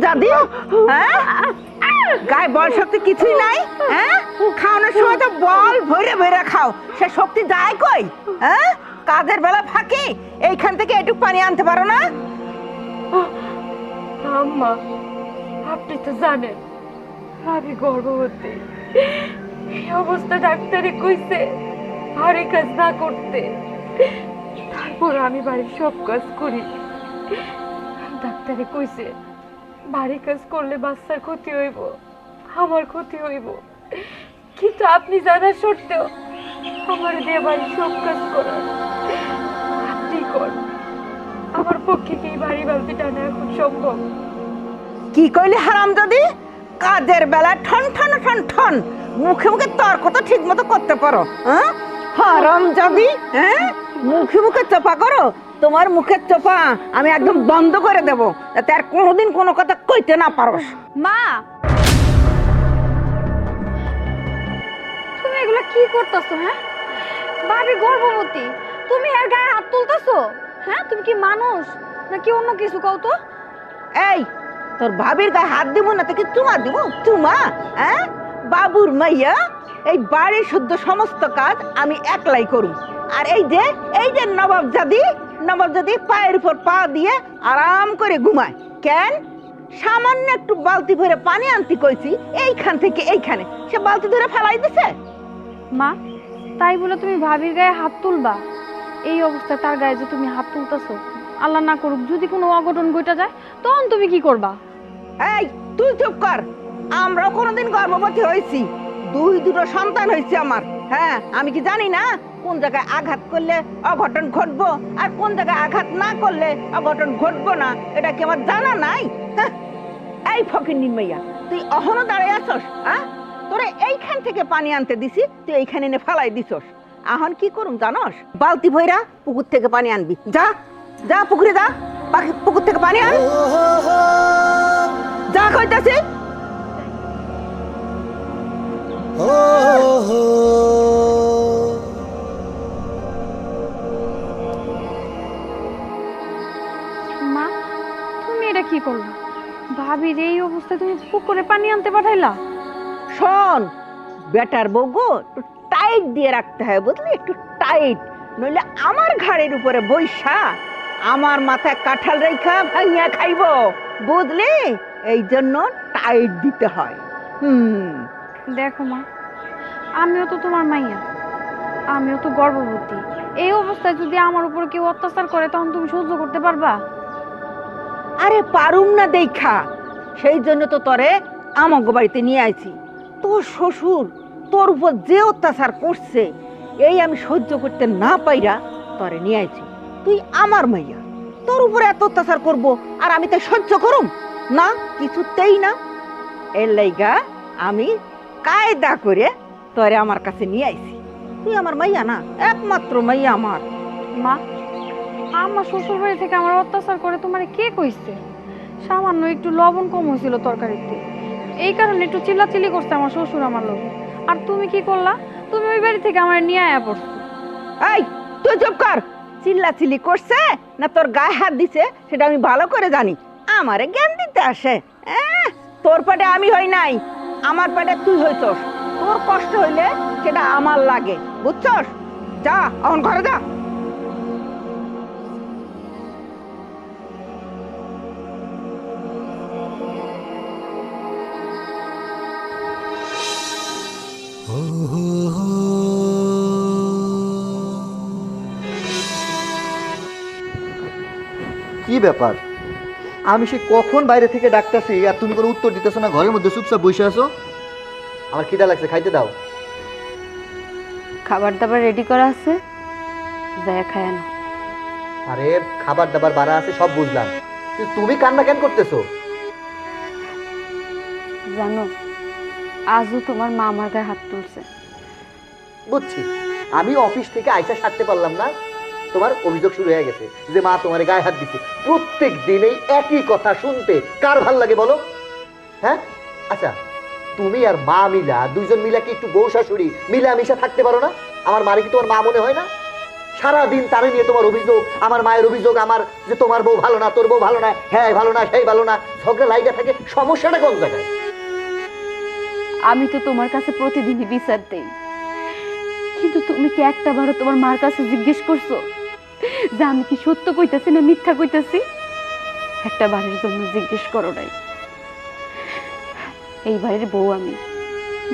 জাদি, হ্যাঁ গায়ে বল শক্তি কিছুই নাই, হ্যাঁ খাওয়ানোর সময় তো বল ভরে ভরে খাও, সে শক্তি যায় কই? হ্যাঁ কাজের বেলা ফাঁকি এইখান থেকে একটু পানি আনতে পারো না? আম্মা আপনি তো জানেন আমি গর্ভবতী, এই অবস্থা ডাক্তারে কইছে ভারী কাজ না করতে, তারপর আমি বাড়ির সব কাজ করি। ডাক্তারে কইছে ভারী কাজ করলে বাচ্চার ক্ষতি হইব, আমার ক্ষতি হইব, কিন্তু আপনি জানার সত্ত্বেও আমার দিয়ে বাড়ির সব কাজ করার আপনি কর, আমার পক্ষে কি বাড়ি বালতি টানা এখন সম্ভব? কি কইলে হারামজাদি? কাজের বেলা ঠন ঠন ঠন ঠন, মুখে মুখে তর্ক তো ঠিক মতো করতে পারো? হ্যাঁ হারামজাদি, হ্যাঁ মুখে মুখে চোপা করো, তোমার মুখের চোপা আমি একদম বন্ধ করে দেবো, যাতে আর কোনোদিন কোনো কথা কইতে না পারোস। মা তুমি এগুলা কি করতেছো? হ্যাঁ ভাবি গর্ভবতী, তুমি এর গায়ে হাত তুলতেছো? হ্যাঁ তুমি কি মানুষ নাকি অন্য কিছু? কও তো। এই তোর ভাবির গায়ে হাত দিব না তো কি চুমা দিব? চুমা? হ্যাঁ বাবুর মাইয়া, এই বাড়ির শুদ্ধ সমস্ত কাজ আমি একলাই করুম। আর এই যে নবাবজাদি পায়ের উপর পা দিয়ে আরাম করে ঘুমায়। কেন? সামান্য একটু বালতি ভরে পানি আনতে কইছি এইখান থেকে এইখানে, সে বালতি ধরে ফেলাই দিছে। মা তাই বলে তুমি ভাবির গায়ে হাত তুলবা? এই অবস্থায় তার গায়ে যে তুমি হাত তুলতেছো, আল্লাহ না করুক যদি কোনো অঘটন ঘটে যায় তখন তুমি কি করবা? এই তুই চুপ কর, আমরাও কোনোদিন গর্ভবতী হয়েছি, দুটো সন্তান হয়েছে আমার। হ্যাঁ আমি কি জানি না কোন জায়গায় আঘাত করলে অঘটন ঘটবো আর কোন জায়গায় আঘাত না করলে অঘটন ঘটবো না, এটা কি আমার জানা নাই? হ্যাঁ এই ফকিন্নির মাইয়া, তুই অহনো দাঁড়ায় আসস? হ্যাঁ তোরে এইখান থেকে পানি আনতে দিছি, তুই এইখানে এনে ফালাই দিছস। এখন কি করুম জানস? বালতি ভইরা পুকুর থেকে পানি আনবি। যা যা পুকুরে যা, পুকুর থেকে পানি আন, যা কইতাছি। মা তুমি এটা কি করলা? ভাবির এই অবস্থায় তুমি পুকুরে পানি আনতে পাঠাইলা? শোন বেটার বউগো, একটু টাইট দিয়ে রাখতে হয় বুঝলি, একটু টাইট, নইলে আমার ঘাড়ের উপরে বৈশা আমার মাথায় কাঁঠাল রেখা ভাইয়া খাইব, বুঝলি? এই জন্য টাইট দিতে হয়। দেখো মা, আমিও তো তোমার মাইয়া, আমিও তো গর্ভবতী, এই অবস্থায় যদি আমার উপর কেউ অত্যাচার করে তখন তুমি সহ্য করতে পারবা? আরে পারুম না দেখা, সেই জন্য তো তরে আমাগো বাড়িতে নিয়ে আইছি। তোর শ্বশুর তোর উপর যে অত্যাচার করছে, এই আমি সহ্য করতে না পাইরা তরে নিয়ে আইছি। তুই আমার মাইয়া, তোর উপরে এত অত্যাচার করব আর আমি তাই সহ্য করুম না? কিছুতেই না। এর লাইগা আমি কায়দা করে তরে আমার কাছে নিয়ে আইছি। তুই আমার মাইয়া না, একমাত্র মাইয়া আমার। মা আমার শ্বশুর বাড়ি থেকে আমার অত্যাচার করে তোমারে কে কইছে? সামান্য একটু লবণ কম হয়েছিল তরকারিতে, এই কারণে একটু চিল্লাচিল্লি করছে আমার শ্বশুর আমার লোক। আর তুমি কি করলা? তুমি ওই বাড়ি থেকে আমার নিয়ে আয়া পড়ছো। এই তুই চুপ কর, চিল্লাচিল্লি করছে না তোর গায়ে হাত দিছে সেটা আমি ভালো করে জানি। আমারে জ্ঞান দিতে আসে? তোর পেটে আমি হই নাই, আমার পেটে তুই হইছস। তোর কষ্ট হইলে সেটা আমার লাগে, বুঝছস? যা এখন ঘরে যা। কি ব্যাপার? আমি সে কখন বাইরে থেকে ডাকতেছি আর তুমি কোনো উত্তর দিতেছো না, ঘরের মধ্যে চুপচাপ বসে আছো। আমার খিদা লাগছে, খাইতে দাও। খাবার দাবার রেডি করা আছে, যায় খায় না। আরে খাবার দাবার বাড়া আছে সব বুঝলাম, কিন্তু তুমি কান্না কেন করতেছো? জানো আজও তোমার মা আমার গায়ে হাত তুলছে। বুঝছি, আমি অফিস থেকে আইসা সারতে পারলাম না, তোমার অভিযোগ শুরু হয়ে গেছে যে মা তোমার গায়ে হাত দিচ্ছে। প্রত্যেক দিনেই একই কথা শুনতে কার ভাল লাগে বলো? হ্যাঁ আচ্ছা, তুমি আর মা মিলা, দুইজন মিলা কি একটু বউ শাশুড়ি মিলামিশা থাকতে পারো না? আমার মারে কি তোমার মা মনে হয় না? সারাদিন তারে নিয়ে তোমার অভিযোগ, আমার মায়ের অভিযোগ, আমার যে তোমার বউ ভালো না, তোর বউ ভালো না, হ্যাঁ ভালো না, সেই ভালো না, ঝগড়া লাইগা থাকে। সমস্যাটা কোন জায়গায়? আমি তো তোমার কাছে প্রতিদিনই বিচার দেই, কিন্তু তুমি কি একটা বারো তোমার মার কাছে জিজ্ঞেস করছো যে আমি কি সত্য কইতাছি না মিথ্যা কইতাছি? একটা বাড়ির জন্য জিজ্ঞেস করো নাই। এই বাড়ির বউ আমি,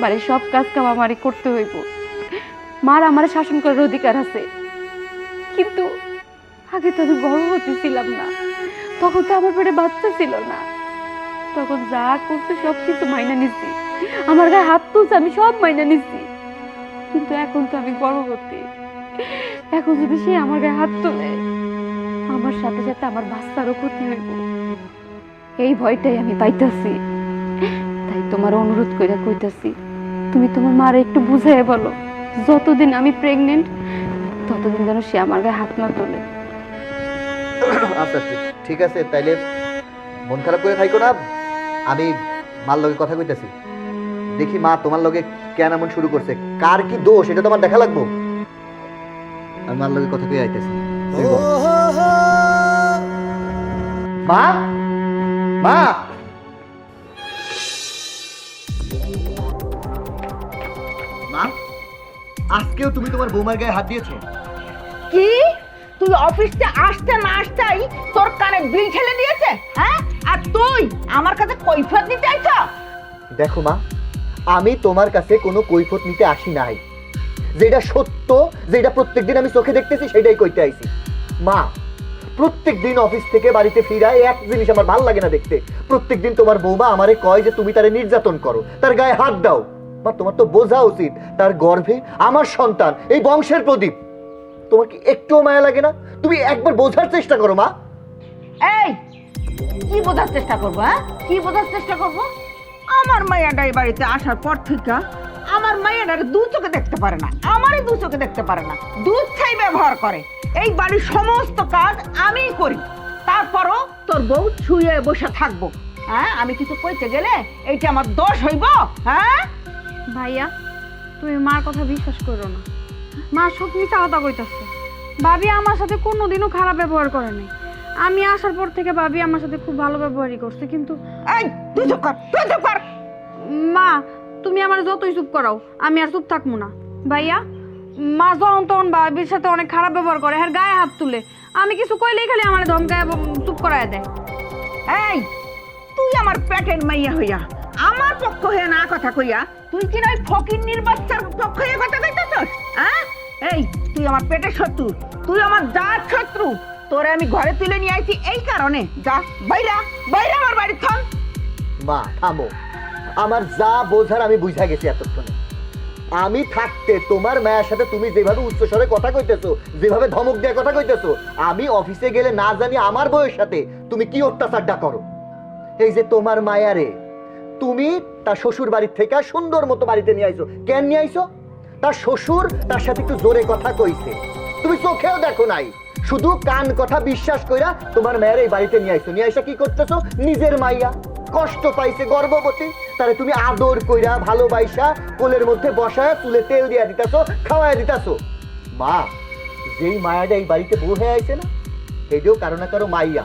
বাড়ির সব কাজ কাম আমারই করতে হইব। মার আমার শাসন করার অধিকার আছে, কিন্তু আগে তো আমি গর্ভবতী ছিলাম না, তখন তো আমার পেটে বাচ্চা ছিল না। তখন যা করছে সব কিছু মাইনা নিছি, আমার গায়ে হাত তুলছে আমি সব মাইনা নিছি। কিন্তু এখন তো আমি গর্ভবতী, এখন যদি সে আমার গায়ে হাত তোলে আমার সাথে সাথে আমার বাচ্চারও ক্ষতি হইব, এই ভয়টাই আমি পাইতাছি। তাই তোমার অনুরোধ কইরা কইতাছি, তুমি তোমার মারে একটু বুঝাইয়া বলো, যতদিন আমি প্রেগনেন্ট ততদিন যেন সে আমার গায়ে হাত না তোলে। আচ্ছা ঠিক আছে, তাইলে মন খারাপ করে থাইকো না। আমি মার লগে কথা কইতেছি, দেখি মা তোমার লগে কেন এমন শুরু করছে, কার কি দোষ এটা তোমার দেখা লাগবো। আমি মার লগে কথা কই আইতেছি। মা মা মা, আজকেও তুমি তোমার বৌমার গায়ে হাত দিয়েছো? কি তুই অফিসে আসতে না আসতেই তোর কানে বিল ঠেলে দিয়েছে? হ্যাঁ, আর তুই আমার কাছে কৈফিয়ত দিতে আইছ? দেখো মা, আমি তোমার কাছে কোনো কৈফিয়ত নিতে আসি নাই, যেটা সত্য, যেটা প্রত্যেকদিন আমি চোখে দেখতেছি সেটাই কইতে আইছি। মা, প্রত্যেকদিন অফিস থেকে বাড়িতে ফিরায় এক জিনিস আমার ভালো লাগে না দেখতে, প্রত্যেকদিন তোমার বৌমা আমারে কয় যে তুমি তারে নির্যাতন করো, তার গায়ে হাত দাও। মা, তোমার তো বোঝা উচিত তার গর্ভে আমার সন্তান, এই বংশের প্রদীপ। তোমার কি একটুও মায়া লাগে না? তুমি একবার বোঝার চেষ্টা করো মা। এই কি বোঝার চেষ্টা করবো? হ্যাঁ, কি বোঝার চেষ্টা করবো? আমার মাইয়াটা এই বাড়িতে আসার পর থেকে আমার মাইয়াটার দু চোখে দেখতে পারে না, আমারই দু চোখে দেখতে পারে না, দুধ ছাই ব্যবহার করে। এই বাড়ির সমস্ত কাজ আমিই করি, তারপরও তোর বউ ছুঁয়ে বসে থাকবো? হ্যাঁ, আমি কিছু কইতে গেলে এইটা আমার দোষ হইব? হ্যাঁ ভাইয়া, তুমি মার কথা বিশ্বাস করো না, মা সব মিথ্যা কথা কইতাছে। ভাবি আমার সাথে কোনোদিনও খারাপ ব্যবহার করে নাই, আমি আসার পর থেকে ভাবি আমার সাথে খুব ভালো ব্যবহারই করছে। কিন্তু এই তুই চুপ কর, তুই চুপ কর। মা, তুমি আমার যতই চুপ করাও আমি আর চুপ থাকবো না। ভাইয়া, মা যখন তখন ভাবির সাথে অনেক খারাপ ব্যবহার করে, হ্যাঁ গায়ে হাত তুলে, আমি কিছু কইলেই খালি আমার ধমকায় চুপ করায় দেয়। এই তুই আমার পেটের মাইয়া হইয়া আমার পক্ষ হয়ে না কথা কইয়া তুই কি নয় ফকিন্নির বাচ্চার পক্ষ হয়ে কথা কইতেছস? হ্যাঁ, এই তুই আমার পেটের শত্রু, তুই আমার জাত শত্রু। তোরে আমি ঘরে তুলে নিয়ে আইছি এই কারণে। যা বাইরা বাইরা আমার বাড়ি থাম। মা থামো, আমার যা বোঝার আমি বুঝা গেছি এতক্ষণে। আমি থাকতে তোমার মায়ের সাথে তুমি যেভাবে উচ্চস্বরে কথা কইতেছো, যেভাবে ধমক দিয়ে কথা কইতেছো, আমি অফিসে গেলে না জানি আমার বউয়ের সাথে তুমি কি অত্যাচারটা করো। এই যে তোমার মায়ারে তুমি তার শ্বশুর বাড়ির থেকে সুন্দর মতো বাড়িতে নিয়ে আইছো, কেন নিয়ে আইছো? তার শ্বশুর তার সাথে একটু জোরে কথা কইছে, তুমি চোখেও দেখো নাই, শুধু কান কথা বিশ্বাস কইরা তোমার মায়ের এই বাড়িতে নিয়ে আইছো। নিয়ে আইসা কি করতেছো? নিজের মাইয়া কষ্ট পাইছে গর্ভবতী, তারে তুমি আদর কইরা ভালোবাসা কোলের মধ্যে বসায় চুলে তেল দিয়া দিতাছো, খাওয়ায় দিতাছো। মা, যেই মায়াটা এই বাড়িতে বউ হয়ে আইছে না, এইটাও কারো না কারো মাইয়া।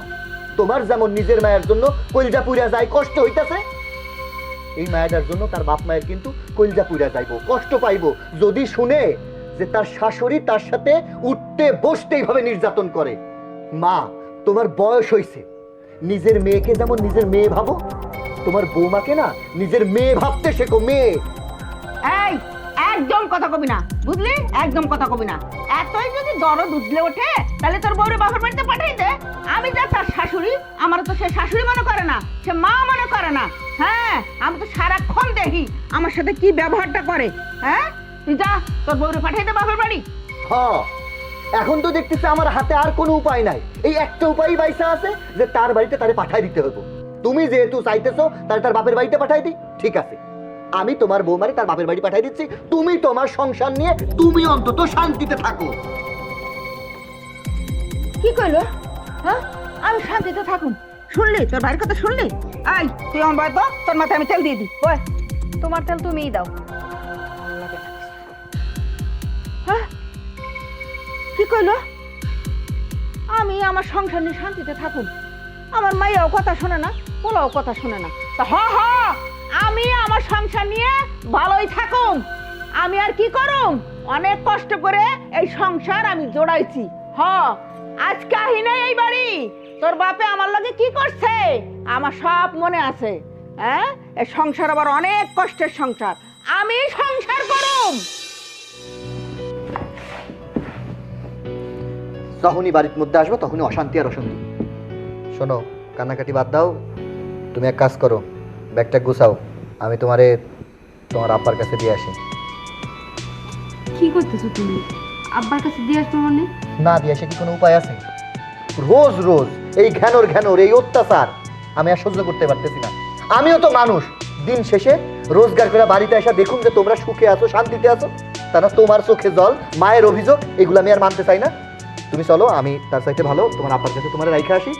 তোমার যেমন নিজের মায়ের জন্য কলজা পুড়া যায়, কষ্ট হইতাছে, এই মায়াটার জন্য তার বাপ মায়ের কিন্তু কলজা পুড়া যাইবো, কষ্ট পাইবো যদি শুনে যে তার শাশুড়ি তার সাথে উঠতে বসতে এইভাবে নির্যাতন করে। মা, তোমার বয়স হইছে, নিজের মেয়েকে যেমন নিজের মেয়ে ভাবো, তোমার বৌমাকে না নিজের মেয়ে ভাবতে শেখো। মেয়ে এই একদম কথা কবি না, বুঝলি? একদম কথা কবি না। এতই যদি দরদ উঠলে ওঠে তাহলে তোর বউরে বাপের বাড়িতে পাঠাই দে। আমি যা তার শাশুড়ি, আমার তো সে শাশুড়ি মনে করে না, সে মা মনে করে না। হ্যাঁ, আমি তো সারাক্ষণ দেখি আমার সাথে কি ব্যবহারটা করে। হ্যাঁ, তুই যা তোর বউরে পাঠাই দে বাপের বাড়ি। হ্যাঁ, এখন তো দেখতেছি আমার হাতে আর কোনো উপায় নাই, এই একটা উপায়ই বাইসা আছে যে তার বাড়িতে তারে পাঠাই দিতে হবে। তুমি যেহেতু চাইতেছো তাহলে তার বাপের বাড়িতে পাঠাই দিই, ঠিক আছে, আমি তোমার বৌমারে তার বাপের বাড়ি পাঠাই দিচ্ছি। তুমি তোমার সংসার নিয়ে তুমি অন্তত শান্তিতে থাকো। কি কইলো? হ্যাঁ, আমি শান্তিতে থাকুন? শুনলি তোর ভাইয়ের কথা শুনলি? আই তুই আমার বাড়ি তো, তোর মাথায় আমি তেল দিয়ে দিই। ওই তোমার তেল তুমিই দাও। হ্যাঁ, কি কইলো? আমি আমার সংসার নিয়ে শান্তিতে থাকুন, আমার মাইয়াও কথা শোনে না, পোলাও কথা শোনে না। তা আমি আমার সংসার নিয়ে ভালোই থাকুন। আমি আর কি করুম, অনেক কষ্ট করে এই সংসার আমি জোড়াইছি। আজকে আহি নাই এই বাড়ি, তোর বাপে আমার লগে কি করছে আমার সব মনে আছে। হ্যাঁ, এই সংসার আবার অনেক কষ্টের সংসার, আমি সংসার করুম। যখনই বাড়ির মধ্যে আসবো তখনই অশান্তি আর অশান্তি। শোনো, কান্নাকাটি বাদ দাও, তুমি এক কাজ করো, ব্যাগটা গুছাও, আমি তোমার আব্বার কাছে দিয়ে আসি। কি করতেছো তুমি? আব্বার কাছে দিয়ে আসবো মানে? না দিয়ে আসে কি কোনো উপায় আছে? রোজ রোজ এই ঘ্যানোর এই অত্যাচার আমি আর সহ্য করতে পারতেছি না। আমিও তো মানুষ, দিন শেষে রোজগার করে বাড়িতে এসে দেখুন যে তোমরা সুখে আছো, শান্তিতে আছো, তা না তোমার চোখে জল, মায়ের অভিযোগ, এগুলো আমি আর মানতে চাই না। তুমি চলো, আমি তার চাইতে ভালো তোমার আব্বার কাছে তোমার রাইখে আসি।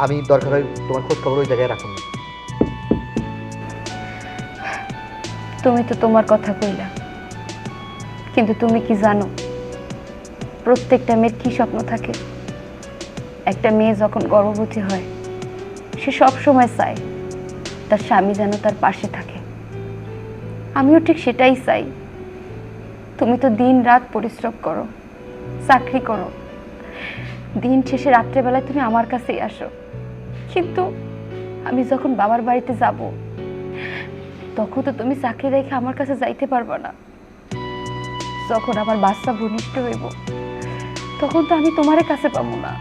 আমি দরকার হয় তোমার খোঁজ খবর ওই জায়গায় রাখুন। তুমি তো তোমার কথা কইলা, কিন্তু তুমি কি জানো প্রত্যেকটা মেয়ের কি স্বপ্ন থাকে? একটা মেয়ে যখন গর্ভবতী হয় সে সব সময় চায় তার স্বামী যেন তার পাশে থাকে। আমিও ঠিক সেটাই চাই। তুমি তো দিন রাত পরিশ্রম করো, চাকরি করো, দিন শেষে রাত্রেবেলায় তুমি আমার কাছেই আসো, কিন্তু আমি যখন বাবার বাড়িতে যাব তখন তো তুমি চাকরি রেখে আমার কাছে যাইতে পারবে না। যখন আমার বাচ্চা ভূমিষ্ঠ হইব তখন তো আমি তোমার কাছে পাবো না।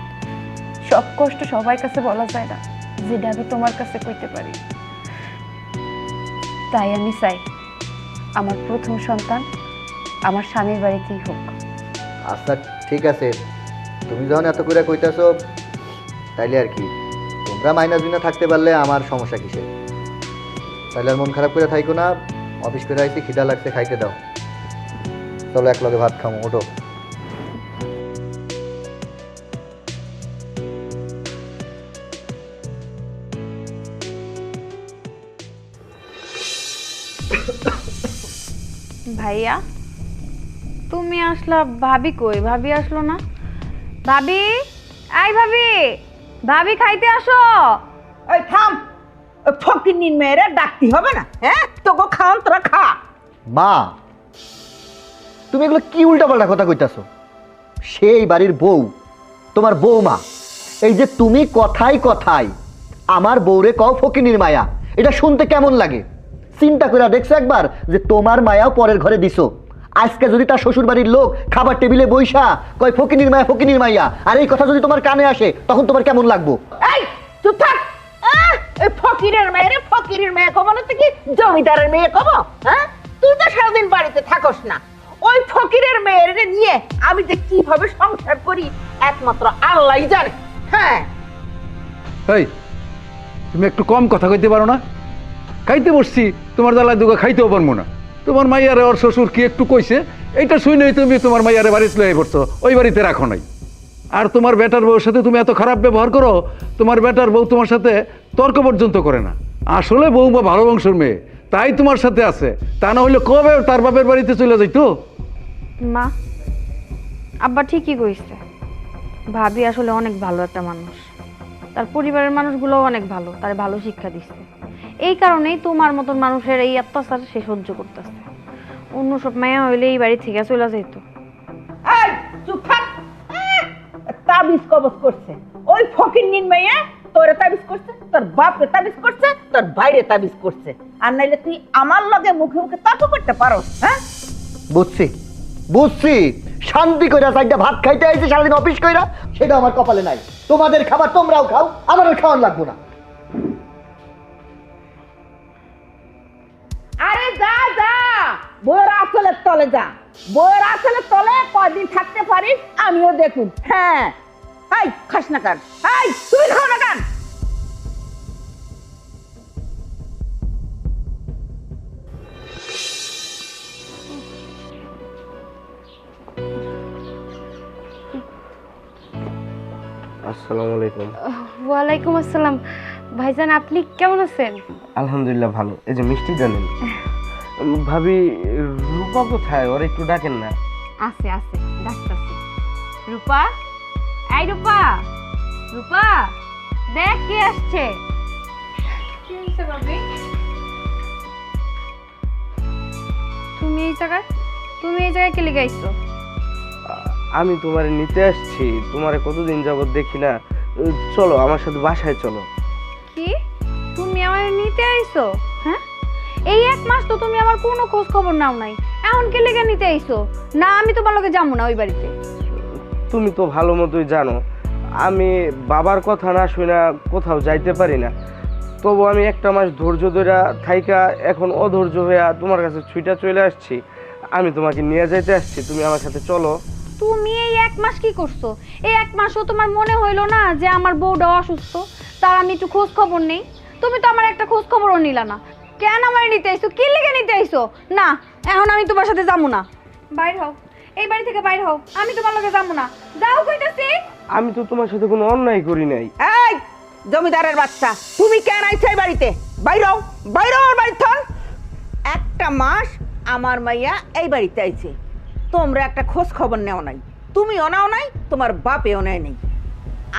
সব কষ্ট সবার কাছে বলা যায় না, যেটা আমি তোমার কাছে কইতে পারি। তাই আমি চাই আমার প্রথম সন্তান আমার স্বামীর বাড়িতেই হোক। আচ্ছা ঠিক আছে, তুমি যখন এত করে কইতাছো তাইলে আর কি, তোমরা মাইনাস বিনা থাকতে পারলে আমার সমস্যা কিসে? তাইলে আর মন খারাপ করে থাইকো না। অফিস করে আইছি, খিদা লাগছে, খাইতে দাও। চলো এক লগে ভাত খামো, ওঠো। ভাইয়া তুমি আসলা, ভাবি কই? ভাবি আসলো না? ভাবি, আই ভাবি, ভাবি খাইতে আসো। ওই থাম, ওই ফকিন্নির মেয়েরে ডাকতে হবে না। হ্যাঁ, তোকে খাওয়ান, তোরা খা। মা, তুমি এগুলো কি উল্টাপাল্টা কথা কইতাছো? সেই বাড়ির বউ, তোমার বউমা। এই যে তুমি কথায় কথায় আমার বউরে কও ফকিনীর মায়া, এটা শুনতে কেমন লাগে? চিন্তা করে দেখছো একবার যে তোমার মায়াও পরের ঘরে দিছো? আজকে যদি তার শ্বশুর বাড়ির লোক খাবার টেবিলে বইসা কয় ফকিনীর মায়া, ফকিনীর মাইয়া, আর এই কথা যদি তোমার কানে আসে তখন তোমার কেমন লাগবো? এই চুপ থাক। এই ফকিরের মেয়ে, ফকিরের মেয়ে কব না, কি জমিদারের মেয়ে কব? হ্যাঁ, তুই তো সারাদিন বাড়িতে থাকস না। ওই ফকিরের মেয়ের নিয়ে আমি যে কিভাবে সংসার করি একমাত্র আল্লাহই জানে। হ্যাঁ, এই তুমি একটু কম কথা কইতে পারো না? খাইতে বসছি, তোমার জ্বালায় দুগা খাইতেও পারবো না। তোমার মাইয়ারে ওর শ্বশুর কি একটু কইছে, এইটা শুনেই তুমি তোমার মাইয়ারে বাড়িতে লয়ে পড়ছো, ওই বাড়িতে রাখো নাই। আর তোমার বেটার বউর সাথে তুমি এত খারাপ ব্যবহার করো, তোমার বেটার বউ তোমার সাথে তর্ক পর্যন্ত করে না। আসলে বউমা ভালো বংশের মেয়ে, তাই তোমার সাথে আছে, তা না হলে কবে তার বাপের বাড়িতে চলে যাইতো। মা, আব্বা ঠিকই কইছে। ভাবি আসলে অনেক ভালো একটা মানুষ, তার পরিবারের মানুষগুলোও অনেক ভালো, তার ভালো শিক্ষা দিচ্ছে। এই কারণেই তোমার মতন মানুষের এই অত্যাচার সে সহ্য করতেছে। অন্য সব মায়া হইলে এই বাড়ি থেকে চলে যেত। এই চুপ থাক। তাবিজ কবজ করছে ওই ফকিন্নির মেয়ে, তোরে তাবিজ করছে, তোর বাপরে তাবিজ করছে, তোর ভাইরে তাবিজ করছে। আর নাইলে তুই আমার লগে মুখে মুখে তর্ক করতে পারো? হ্যাঁ, বুঝছি বুঝছি, শান্তি কইরা চারটা ভাত খাইতে আইছি সারাদিন অফিস কইরা, সেটা আমার কপালে নাই। তোমাদের খাবার তোমরাও খাও, আমার আর খাওয়ান লাগবো না। আরে যা যা, বউয়ের আসলের তলে যা। বউয়ের আসলের তলে কয়দিন থাকতে পারিস আমিও দেখুন। হ্যাঁ, হাই খাস না কান, হাই তুই খাও না কান। আসসালামু আলাইকুম। ওয়ালাইকুম আসসালাম। ভাইজান, আপনি কেমন আছেন? আলহামদুলিল্লাহ ভালো। এই যে মিষ্টি জানেন ভাবি, রূপা কোথায়? ওর একটু ডাকেন না। আছে আছে, ডাক্তারছি। রূপা, এই রূপা, রূপা, দেখ কে আসছে। তুমি এই জায়গায় কে লেগে আইছো? আমি তোমারে নিতে আসছি, তোমারে কতদিন যাবত দেখি না। চলো আমার সাথে বাসায় চলো। কি তুমি আমার নিতে আইছো? হ্যাঁ, এই 1 মাস তো তুমি আমার কোনো খোঁজ খবর নাও নাই, এখন কে লেগে নিতে আইছো? না, আমি তোমার লগে যাবো না ওই বাড়িতে। তুমি তো ভালো মতোই জানো আমি বাবার কথা না শুনে কোথাও যাইতে পারি না। তবু আমি 1 মাস ধৈর্য ধরে থাইকা এখন অধৈর্য হয়ে তোমার কাছে ছুটে চলে আসছি। আমি তোমাকে নিয়ে যাইতে আসছি, তুমি আমার সাথে চলো। তুমি এই 1 মাস কি করছো? এই 1 মাসও তোমার মনে হইলো না যে আমার বউটা অসুস্থ, তার আমি একটু খোঁজ খবর নেই? তুমি তো আমার একটা খোঁজ খবরও নিলা না। কেন আমার নিতে আইছো? কি লেগে নিতে আইছো? না, এখন আমি তোমার সাথে যাবো না। বাইর হও, এই বাড়ি থেকে বাইর হও, আমি তোমার লগে যাবো না। যাও কইতাছি। আমি তো তোমার সাথে কোনো অন্যায় করি নাই। এই জমিদারের বাচ্চা, তুমি কেন আইছো এই বাড়িতে? বাইরও বাইরও আমার বাড়ি থন। 1 মাস আমার মাইয়া এই বাড়িতে আইছে, তোমরা একটা খোঁজ খবর নেও নাই, তুমিও নাও নাই, তোমার বাপেও নেয় নাই।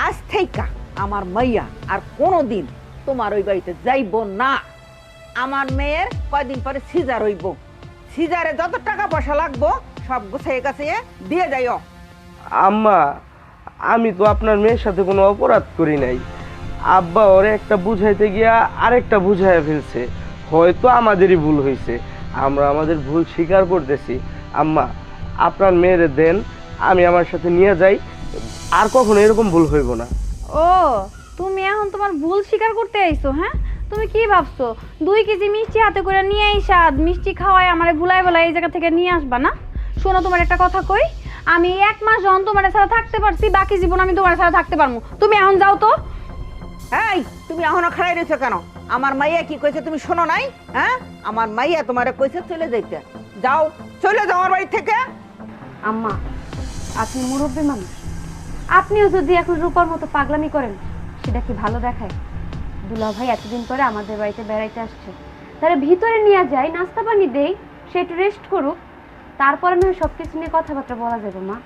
আজ থেইকা আমার মাইয়া আর কোনোদিন তোমার ওই বাড়িতে যাইব না। আমার মেয়ের কয়দিন পরে সিজার হইব, সিজারে যত টাকা পয়সা লাগবো সব গোছাইয়ে কাছে দিয়ে যাইও। আম্মা, আমি তো আপনার মেয়ের সাথে কোনো অপরাধ করি নাই। আব্বা ওরে একটা বুঝাইতে গিয়া আরেকটা বুঝাইয়া ফেলছে। হয়তো আমাদেরই ভুল হয়েছে, আমরা আমাদের ভুল স্বীকার করতেছি। আম্মা, আপনার মেয়েরে দেন, আমি আমার সাথে নিয়ে যাই, আর কখনো এরকম ভুল হইব না। ও, তুমি এখন তোমার ভুল স্বীকার করতে আইছো? হ্যাঁ, তুমি কি ভাবছো 2 কেজি মিষ্টি হাতে করে নিয়ে আইসা মিষ্টি খাওয়ায় আমারে ভুলাই ভুলাই এই জায়গা থেকে নিয়ে আসবা না? শোনো, তোমার একটা কথা কই, আমি 1 মাস যখন তোমার ছাড়া থাকতে পারছি, বাকি জীবন আমি তোমার ছাড়া থাকতে পারবো। তুমি এখন যাও তো। এই তুমি এখনো খাড়াই রয়েছো কেন? আমার মাইয়া কি কইছে তুমি শোনো নাই? হ্যাঁ, আমার মাইয়া তোমারে কইছে চলে যাইতে। যাও, চলে যাও আমার বাড়ি থেকে। আম্মা, আপনি মুরব্বী মানুষ, আপনিও যদি এখন রূপার মতো পাগলামি করেন, সেটা কি ভালো দেখায়? দুলা ভাই এতদিন পরে আমাদের বাড়িতে বেড়াইতে আসছে, তারা ভিতরে নিয়ে যায়, নাস্তা পানি দেই, সে একটু রেস্ট করুক, তারপরে নয় সবকিছু নিয়ে কথাবার্তা বলা যাবে। মা,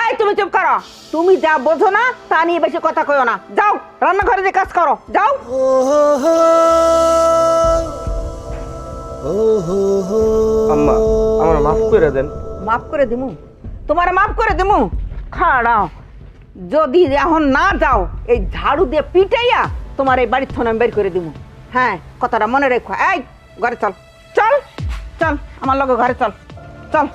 এই তুমি চুপ করো, তুমি যা বোঝো না তা নিয়ে বেশি কথা কইও না। যাও রান্নাঘরে যে কাজ করো, যাও। আম্মা, আমার মাফ করে দেন। মাফ করে দিমু? তোমার মাফ করে দিমু? খাড়াও, যদি এখন না যাও এই ঝাড়ু দিয়ে পিটাইয়া তোমার এই বাড়ির থনে বের করে দিমু। হ্যাঁ, কথাটা মনে রেখো। এই ঘরে চল, চল চল আমার লগে ঘরে চল, চল।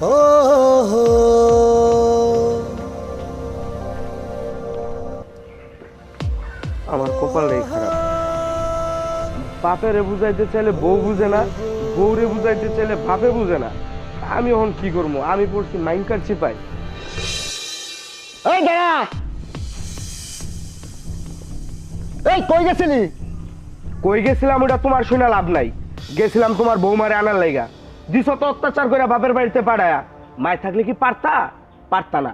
আমার কপালটাই খারাপ। বাপেরে বুঝাইতে চাইলে বউ বুঝে না, বউরে বুঝাইতে চাইলে বাপে বুঝে না। আমি এখন কি করবো? আমি পড়ছি মাইনকার চিপাই। এই দাঁড়া, এই কই গেছিলি? কই গেছিলাম ওটা তোমার শুনে লাভ নাই। গেছিলাম তোমার বৌমারে আনার লাইগা। দিছ তো অত্যাচার করে বাপের বাড়িতে পাঠায়া। মায় থাকলে কি পারতা না।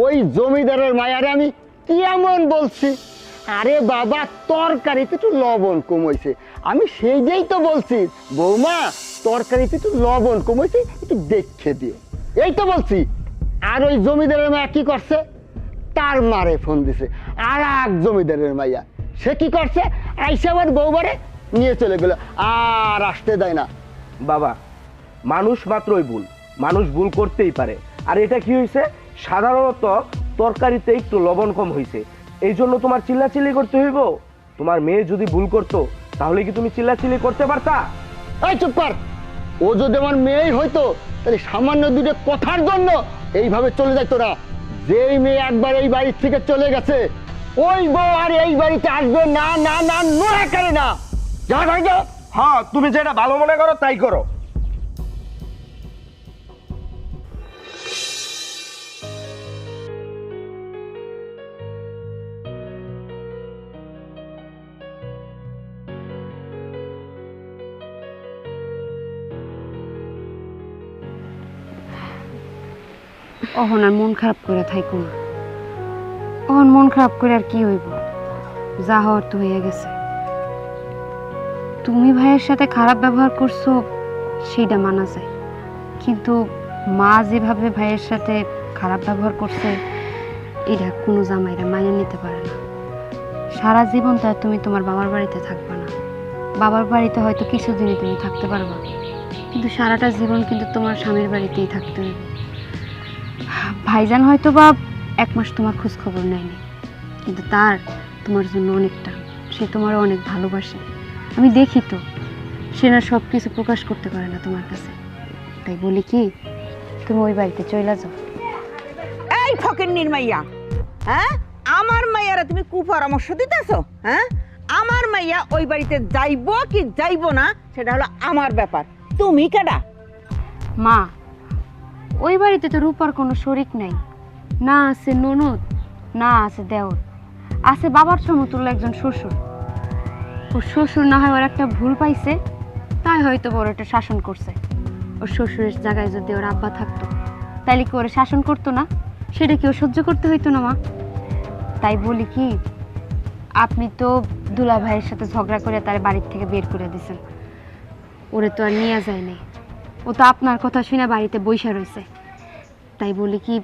ওই জমিদারের মায়ারে আমি কি এমন বলছি? আরে বাবা, তরকারিতে একটু লবণ কমইছে, আমি সেই যেই তো বলছি বৌমা তরকারিতে একটু লবণ কমইছে, একটু দেখে দিও, এই তো বলছি। আর ওই জমিদারের মায়া কি করছে? তার মারে ফোন দিছে আর এক জমিদারের মাইয়া, সে কি করছে? আইসা আমার বৌমারে নিয়ে চলে গেল, আর আসতে দেয় না। বাবা, মানুষ মাত্রই ভুল, মানুষ ভুল করতেই পারে। আর এটা কি হয়েছে? সাধারণত তরকারিতে একটু লবণ কম হয়েছে, এই জন্য তোমার চিল্লাচিল্লি করতে হইব? তোমার মেয়ে যদি ভুল করতো তাহলে কি তুমি চিল্লাচিল্লি করতে পারতা? এই চুপ কর, ও যদি আমার মেয়েই হইতো তাহলে সামান্য 2 কথার জন্য এইভাবে চলে যাইতো না। যেই মেয়ে একবার এই বাড়ি থেকে চলে গেছে, ওই বউ আর এই বাড়িতে আসবে না, না না নড়া করে না। যা ভাই যা। হ্যাঁ, তুমি যেটা ভালো মনে করো তাই করো। অহন আর মন খারাপ করে থাইকো না। অহন মন খারাপ করে আর কি হইব? যা হওয়ার তো হয়ে গেছে। তুমি ভাইয়ের সাথে খারাপ ব্যবহার করছো সেইটা মানা যায়, কিন্তু মা যেভাবে ভাইয়ের সাথে খারাপ ব্যবহার করছে, এটা কোনো জামাইরা মানিয়ে নিতে পারে না। সারা জীবন তো আর তুমি তোমার বাবার বাড়িতে থাকবে না। বাবার বাড়িতে হয়তো কিছুদিনই তুমি থাকতে পারবা, কিন্তু সারাটা জীবন কিন্তু তোমার স্বামীর বাড়িতেই থাকতে হবে। ভাইজান হয়তো বা 1 মাস তোমার খোঁজ খবর নেয়নি, কিন্তু তার তোমার জন্য অনেকটা, সে তোমার অনেক ভালোবাসে। আমি দেখি তো, সে না সব কিছু প্রকাশ করতে পারে না তোমার কাছে। তাই বলি কি, তুমি ওই বাড়িতে চলে যাও। এই ফকিন্নির মাইয়া, হ্যাঁ আমার মাইয়ারা তুমি কুপরামর্শ দিতেছো? হ্যাঁ আমার মাইয়া ওই বাড়িতে যাইবো কি যাইবো না সেটা হলো আমার ব্যাপার, তুমি কেডা? মা, ওই বাড়িতে তো রূপার কোনো শরিক নাই, না আছে ননদ, না আছে দেওর, আছে বাবার সমতুল্য একজন শ্বশুর। ওর শ্বশুর না হয় ওর একটা ভুল পাইছে, তাই হয়তো বড় একটা শাসন করছে। ওর শ্বশুরের জায়গায় যদি ওর আব্বা থাকতো, তাইলে কি ওরা শাসন করতো না? সেটা কি ও সহ্য করতে হইতো না মা? তাই বলি কি, আপনি তো দুলা ভাইয়ের সাথে ঝগড়া করে তার বাড়ির থেকে বের করে দিয়েছেন, ওরে তো আর নিয়ে যায় নাই। ও তো আপনার কথা শুনে বাড়িতে বইসা রয়েছে। তাই বলি কি,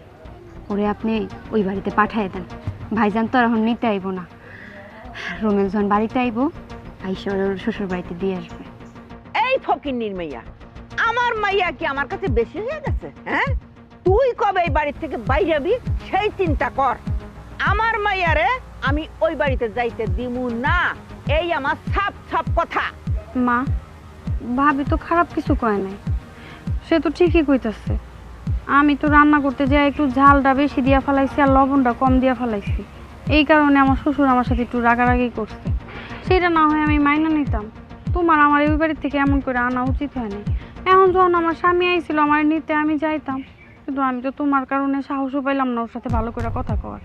ওরে আপনি ওই বাড়িতে পাঠিয়ে দেন। ভাইজান তো আর এখন নিতে আইব না, রোমেল যখন বাড়িতে আইব, আইসা ওর শ্বশুর বাড়িতে দিয়ে আসবে। এই ফকিন্নির মাইয়া, আমার মাইয়া কি আমার কাছে বেশি হয়ে গেছে? হ্যাঁ তুই কবে এই বাড়ির থেকে বাইরে হবি সেই চিন্তা কর। আমার মাইয়ারে আমি ওই বাড়িতে যাইতে দিমু না, এই আমার সাপ সাপ কথা। মা, ভাবি তো খারাপ কিছু কয় নাই, সে তো ঠিকই কইতাছে। আমি তো রান্না করতে যাই একটু ঝালটা বেশি দিয়া ফেলাইছি আর লবণটা কম দিয়া ফেলাইছি, এই কারণে আমার শ্বশুর আমার সাথে একটু রাগারাগি করছে। সেটা না হয় আমি মাইনা নিতাম, তোমার আমার ওই বাড়ির থেকে এমন করে আনা উচিত হয়নি। এখন যখন আমার স্বামী আইছিল আমার নিতে, আমি যাইতাম, কিন্তু আমি তো তোমার কারণে সাহসও পাইলাম না ওর সাথে ভালো করে কথা কওয়ার।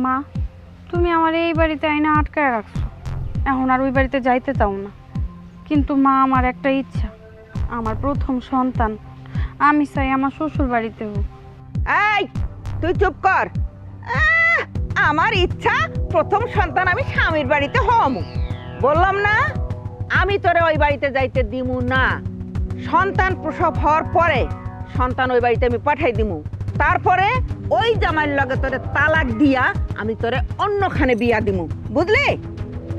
মা, তুমি আমার এই বাড়িতে আইনা আটকায় রাখছো, এখন আর ওই বাড়িতে যাইতে চাও না। কিন্তু মা, আমার একটা ইচ্ছা, আমার প্রথম সন্তান, আমি চাই আমার শ্বশুর বাড়িতে হোক। এই তুই চুপ কর। আমার ইচ্ছা প্রথম সন্তান আমি স্বামীর বাড়িতে হমু, বললাম না? আমি তোরে ওই বাড়িতে যাইতে দিমু না। সন্তান প্রসব হওয়ার পরে সন্তান ওই বাড়িতে আমি পাঠাই দিমু, তারপরে ওই জামাইয়ের লগে তোরে তালাক দিয়া আমি তোরে অন্যখানে বিয়া দিমু, বুঝলি?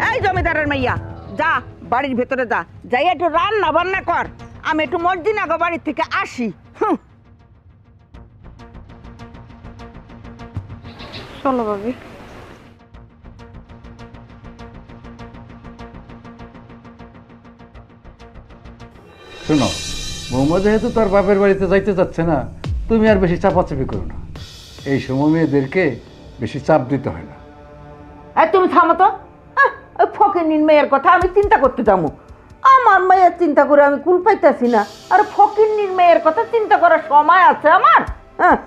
এই জমিদারের মাইয়া, যা বাড়ির ভেতরে যা, যাই একটু রান্না বান্না কর, আমি একটু মর্জিনা গো বাড়ির থেকে আসি। চলো ভাবি। শোনো, বৌমা যেহেতু তার বাপের বাড়িতে যাইতে চাচ্ছে না, তুমি আর বেশি চাপাচাপি করো না। এই সময় মেয়েদেরকে বেশি চাপ দিতে হয় না। আর তুমি থামো তো। ওই ফকিন্নির মেয়ের কথা আমি চিন্তা করতে যাবো? আমার মেয়ের চিন্তা করে আমি কুল পাইতেছি না, আর ফকিন্নির মেয়ের কথা চিন্তা করার সময় আছে আমার? হ্যাঁ,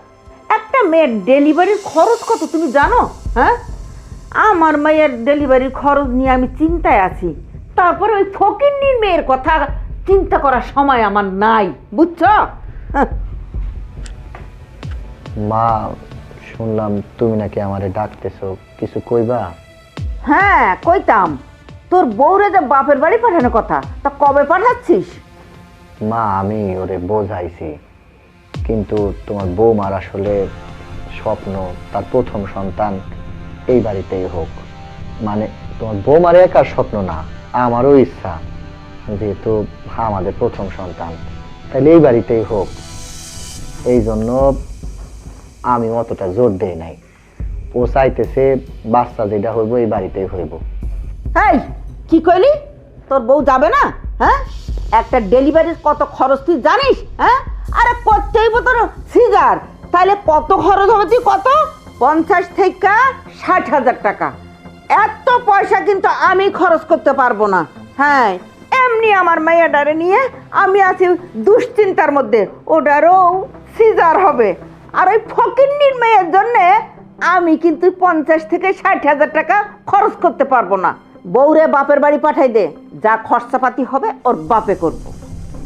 একটা মেয়ের ডেলিভারির খরচ কত তুমি জানো? হ্যাঁ, আমার মেয়ের ডেলিভারির খরচ নিয়ে আমি চিন্তায় আছি, তারপরে ওই ফকিন্নির মেয়ের কথা চিন্তা করার সময় আমার নাই, বুঝছো? হ্যাঁ। মা, শুনলাম তুমি নাকি আমারে ডাকতেছো, কিছু কইবা? হ্যাঁ কইতাম, তোর বউরে যে বাপের বাড়ি পাঠানোর কথা, তা কবে পাঠাচ্ছিস? মা, আমি ওরে বোঝাইছি, কিন্তু তোমার বৌমার আসলে স্বপ্ন তার প্রথম সন্তান এই বাড়িতেই হোক। মানে তোমার বৌমার একার স্বপ্ন না, আমারও ইচ্ছা, যেহেতু আমাদের প্রথম সন্তান, তাহলে এই বাড়িতেই হোক। এই জন্য আমি অতটা জোর দেই নাই। ও চাইতেছে বাচ্চা যেটা হইব এই বাড়িতেই হইব। এই কি কইলি? তোর বউ যাবে না? হ্যাঁ, একটা ডেলিভারির কত খরচ তুই জানিস? হ্যাঁ, আরে করতেইব তোর সিজার, তাহলে কত খরচ হবে তুই কত? 50 থেকে 60,000 টাকা। এত পয়সা কিন্তু আমি খরচ করতে পারবো না। হ্যাঁ, এমনি আমার মেয়েটারে নিয়ে আমি আছি দুশ্চিন্তার মধ্যে, ওটারও সিজার হবে। আর ওই ফকিন্নির মেয়ের জন্যে আমি কিন্তু 50 থেকে 60,000 টাকা খরচ করতে পারবো না। বউরে বাপের বাড়ি পাঠাই দে, যা খরচাপাতি হবে ওর বাপে করব,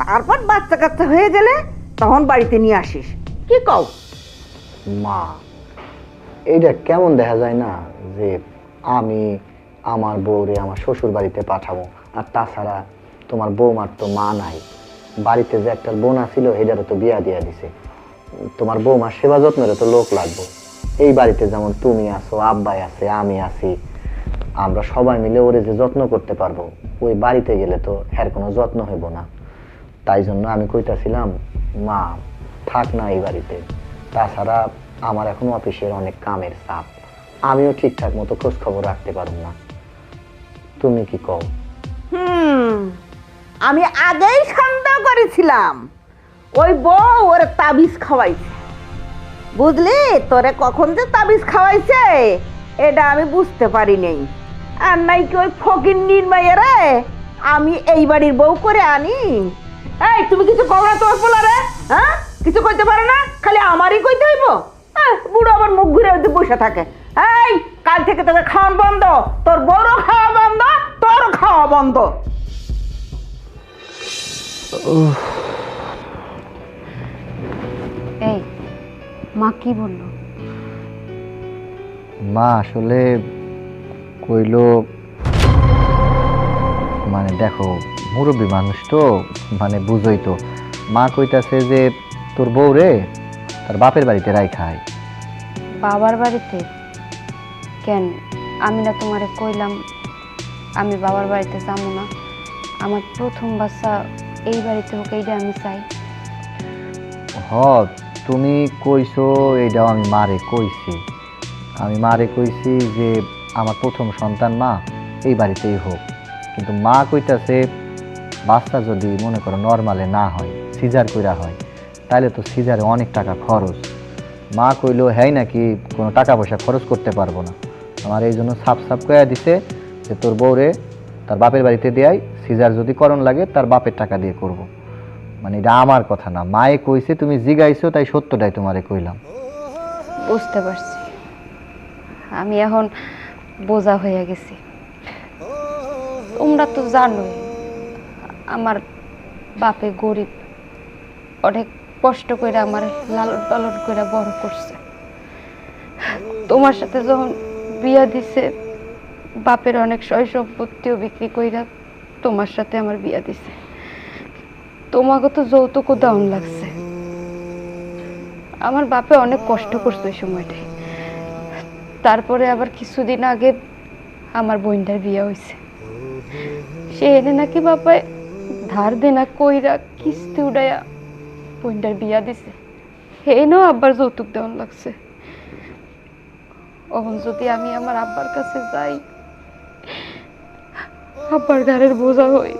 তারপর বাচ্চা কাচ্চা হয়ে গেলে তখন বাড়িতে নিয়ে আসিস। কি কও? মা, এইটা কেমন দেখা যায় না যে আমি আমার বউরে আমার শ্বশুর বাড়িতে পাঠাবো? আর তাছাড়া তোমার বৌমার তো মা নাই, বাড়িতে যে একটা বোনা ছিল এটারও তো বিয়া দিয়া দিছে। তোমার বৌমার সেবা যত্নের তো লোক লাগবে। এই বাড়িতে যেমন তুমি আছো, আব্বাই আছে, আমি আছি, আমরা সবাই মিলে ওরে যে যত্ন করতে পারবো, ওই বাড়িতে গেলে তো এর কোনো যত্ন হইব না। তাই জন্য আমি কইতাছিলাম মা থাক না এই বাড়িতে। তাছাড়া আমার এখন অফিসের অনেক কামের চাপ, আমিও ঠিকঠাক মতো খোঁজ খবর রাখতে পারব না। তুমি কি কও? আমি আগেই সন্দেহ করেছিলাম ওই বউ ওরে তাবিজ খাওয়াইছে, বুঝলি? তোরে কখন যে তাবিজ খাওয়াইছে এটা আমি বুঝতে পারি নাই। আর নাই কি ওই ফকির নির্মাইয়ারে আমি এই বাড়ির বউ করে আনি? এই তুমি কিছু কও না তোমার পোলারে? হ্যাঁ, কিছু কইতে পারো না, খালি আমারই কইতে হইব? বুড়ো আবার মুখ ঘুরে বসে থাকে। এই কাল থেকে তোকে খাওয়ান বন্ধ, তোর বউরও খাওয়া বন্ধ, তোরও খাওয়া বন্ধ। এই মা কি বললো? মা আসলে কইল, মানে দেখো মুরব্বী মানুষ তো, মানে বুঝই তো। মা কইতাছে যে তোর বউ রে তার বাপের বাড়িতে রাইখায়। বাবার বাড়িতে? কেন, আমি না তোমারে কইলাম আমি বাবার বাড়িতে যাবো না, আমার প্রথম বাচ্চা এই বাড়িতে হোক, এইটা আমি চাই। হ তুমি কইছো, এইটাও আমি মারে কইছি। আমি মারে কইছি যে আমার প্রথম সন্তান মা এই বাড়িতেই হোক, কিন্তু মা কইতাছে বাচ্চা যদি মনে করো নর্মালে না হয়, সিজার কইরা হয়, তাহলে তো সিজারে অনেক টাকা খরচ। মা কইলো হ্যাঁ নাকি কোনো টাকা পয়সা খরচ করতে পারবো না। আমার এই জন্য সাপ সাপ কয়া দিছে যে তোর বউরে তার বাপের বাড়িতে দেয়, সিজার যদি করণ লাগে তার বাপের টাকা দিয়ে করব। মানে এটা আমার কথা না, মায়ে কইছে, তুমি জিগাইছো তাই সত্যটাই তোমারে কইলাম। বুঝতে পারছি, আমি এখন বোঝা হয়ে গেছি। তোমরা তো জানোই আমার বাপে গরিব, অনেক কষ্ট করে আমার লালন পালন করে বড় করছে। তোমার সাথে যখন বিয়া দিছে, বাপের অনেক সয় সম্পত্তিও বিক্রি কইরা তোমার সাথে আমার বিয়া দিছে। তোমাকে তো যৌতুকও দাউন লাগছে। আমার বাপে অনেক কষ্ট করছে ওই সময়টায়। তারপরে আবার কিছুদিন আগে আমার বোনটার বিয়া হয়েছে, সে এনে নাকি বাপায় ধার দেনা কইরা কিস্তি উড়াইয়া বোনটার বিয়া দিছে। এনেও আব্বার যৌতুক দেওয়ান লাগছে। এখন যদি আমি আমার আব্বার কাছে যাই, আব্বার ঘরের বোঝা হই,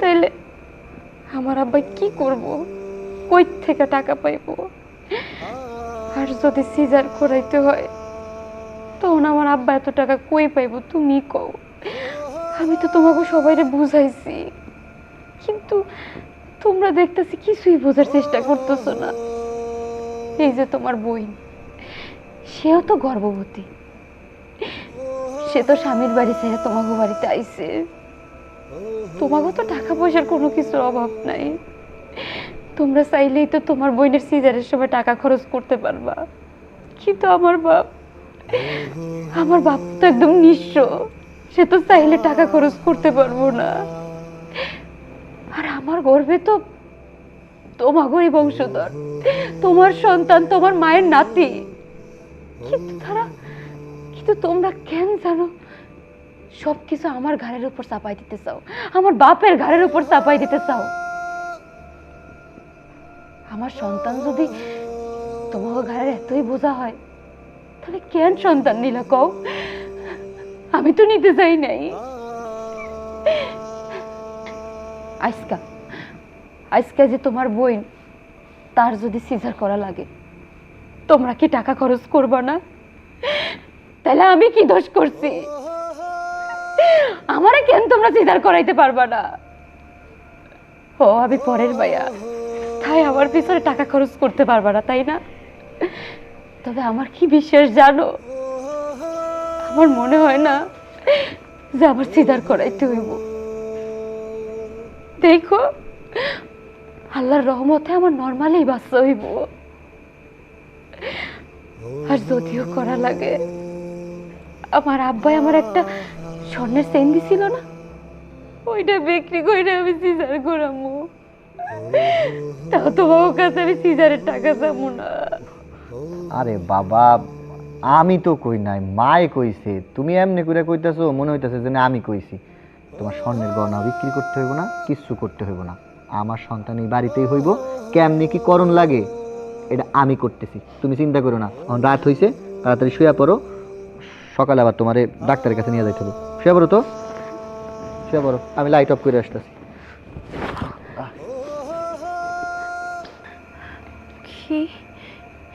তাইলে আমার আব্বা কি করব, কই থেকে টাকা পাইব? আর যদি সিজার করাইতে হয় তখন আমার আব্বা এত টাকা কই পাইব? তুমি কও। আমি তো তোমাকে সবাইরে বুঝাইছি, কিন্তু তোমরা দেখতেছি কিছুই বোঝার চেষ্টা করতেছো না। এই যে তোমার বোন, সেও তো গর্ভবতী, সে তো স্বামীর বাড়ি ছেড়ে তোমাকে বাড়িতে আইছে। তোমাকে তো টাকা পয়সার কোনো কিছুর অভাব নাই, তোমরা চাইলেই তো তোমার বোনের সিজারের সময় টাকা খরচ করতে পারবা। কিন্তু আমার বাপ তো একদম নিঃস্ব, সে তো চাইলে টাকা খরচ করতে পারবো না। আর আমার গর্ভে তো তোমাগোই বংশধর, তোমার সন্তান, তোমার মায়ের নাতি। কিন্তু তোমরা কেন জানো সবকিছু আমার ঘাড়ের উপর চাপাই দিতে চাও, আমার বাপের ঘাড়ের উপর চাপাই দিতে চাও। আমার সন্তান যদি তোমার ঘাড়ের এতই বোঝা হয়, তাহলে কেন সন্তান নিলা কও? আমি তো নিতে চাই নাই। আজকা যে তোমার বোন, তার যদি সিজার করা লাগে, তোমরা কি টাকা খরচ করবা না? তাহলে আমি কি দোষ করছি? আমারে কেন তোমরা সিজার করাইতে পারবা না? ও আমি পরের মাইয়া, তাই আমার পিছনে টাকা খরচ করতে পারবা না, তাই না? তবে আমার কি বিশ্বাস জানো, আমার মনে হয় না যে আমার সিজার করাইতে হইব। দেখো, আল্লাহর রহমতে আমার নরমালি বাচ্চা হইব। আর যদিও করা লাগে, আমার আব্বাই আমার একটা স্বর্ণের চেন দিছিল না, ওইটা বিক্রি করে আমি সিজার করামু। তাও তো বাবুর কাছে আমি সিজারের টাকা চাবো না। আরে বাবা, আমি তো কই নাই, মায়ে কইছে। তুমি এমনি করে কইতাছো, মনে হইতাছে যে না আমি কইছি। তোমার স্বর্ণের গয়না বিক্রি করতে হইব না, কিচ্ছু করতে হইব না। আমার সন্তান এই বাড়িতেই হইব। কেমনি কি করণ লাগে এটা আমি করতেছি, তুমি চিন্তা করো না। এখন রাত হইছে, তাড়াতাড়ি শুয়ে পড়ো, সকালে আবার তোমারে ডাক্তারের কাছে নিয়ে যাইতে হবে। শুয়ে পড়ো তো, শুয়ে পড়ো, আমি লাইট অফ করে আসতেছি।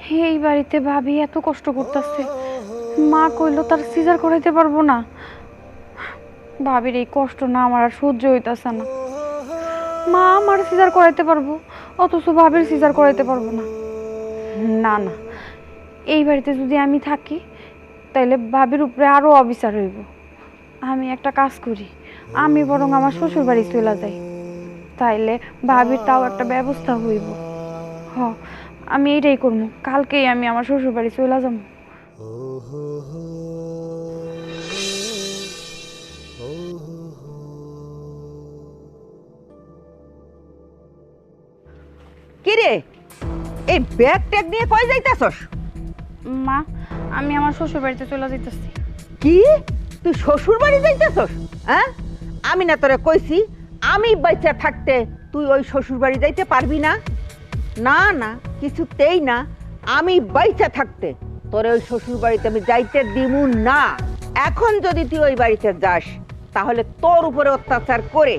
কি এই বাড়িতে ভাবি এত কষ্ট করতেছে, মা কইলো তার সিজার করাইতে পারবো না। ভাবির এই কষ্ট না আমার আর সহ্য হইতাছে না। মা আমার সিজার করাইতে পারবো, অথচ ভাবির সিজার করাইতে পারবো না। না না, এই বাড়িতে যদি আমি থাকি তাইলে ভাবির উপরে আরো অবিচার হইব। আমি একটা কাজ করি, আমি বরং আমার শ্বশুর বাড়ি চলে যাই, তাইলে ভাবির তাও একটা ব্যবস্থা হইব। হ, আমি এইটাই করবো। কালকেই আমি আমার শ্বশুর বাড়ি চলে যাবো। কি রে, এই ব্যাগ ট্যাগ নিয়ে কই যাইতাছস? মা, আমি আমার শ্বশুর বাড়িতে চলে যাইতেছি। কি, তুই শ্বশুর বাড়ি যাইতেছস? হ্যাঁ, আমি না তোরে কইছি আমি বাচ্চা থাকতে তুই ওই শ্বশুর বাড়ি যাইতে পারবি না? না না, কিছুতেই না। আমি বাচ্চা থাকতে তোরে ওই শ্বশুর বাড়িতে আমি যাইতে দিমু না। এখন যদি তুই ওই বাড়িতে যাস তাহলে তোর উপরে অত্যাচার করে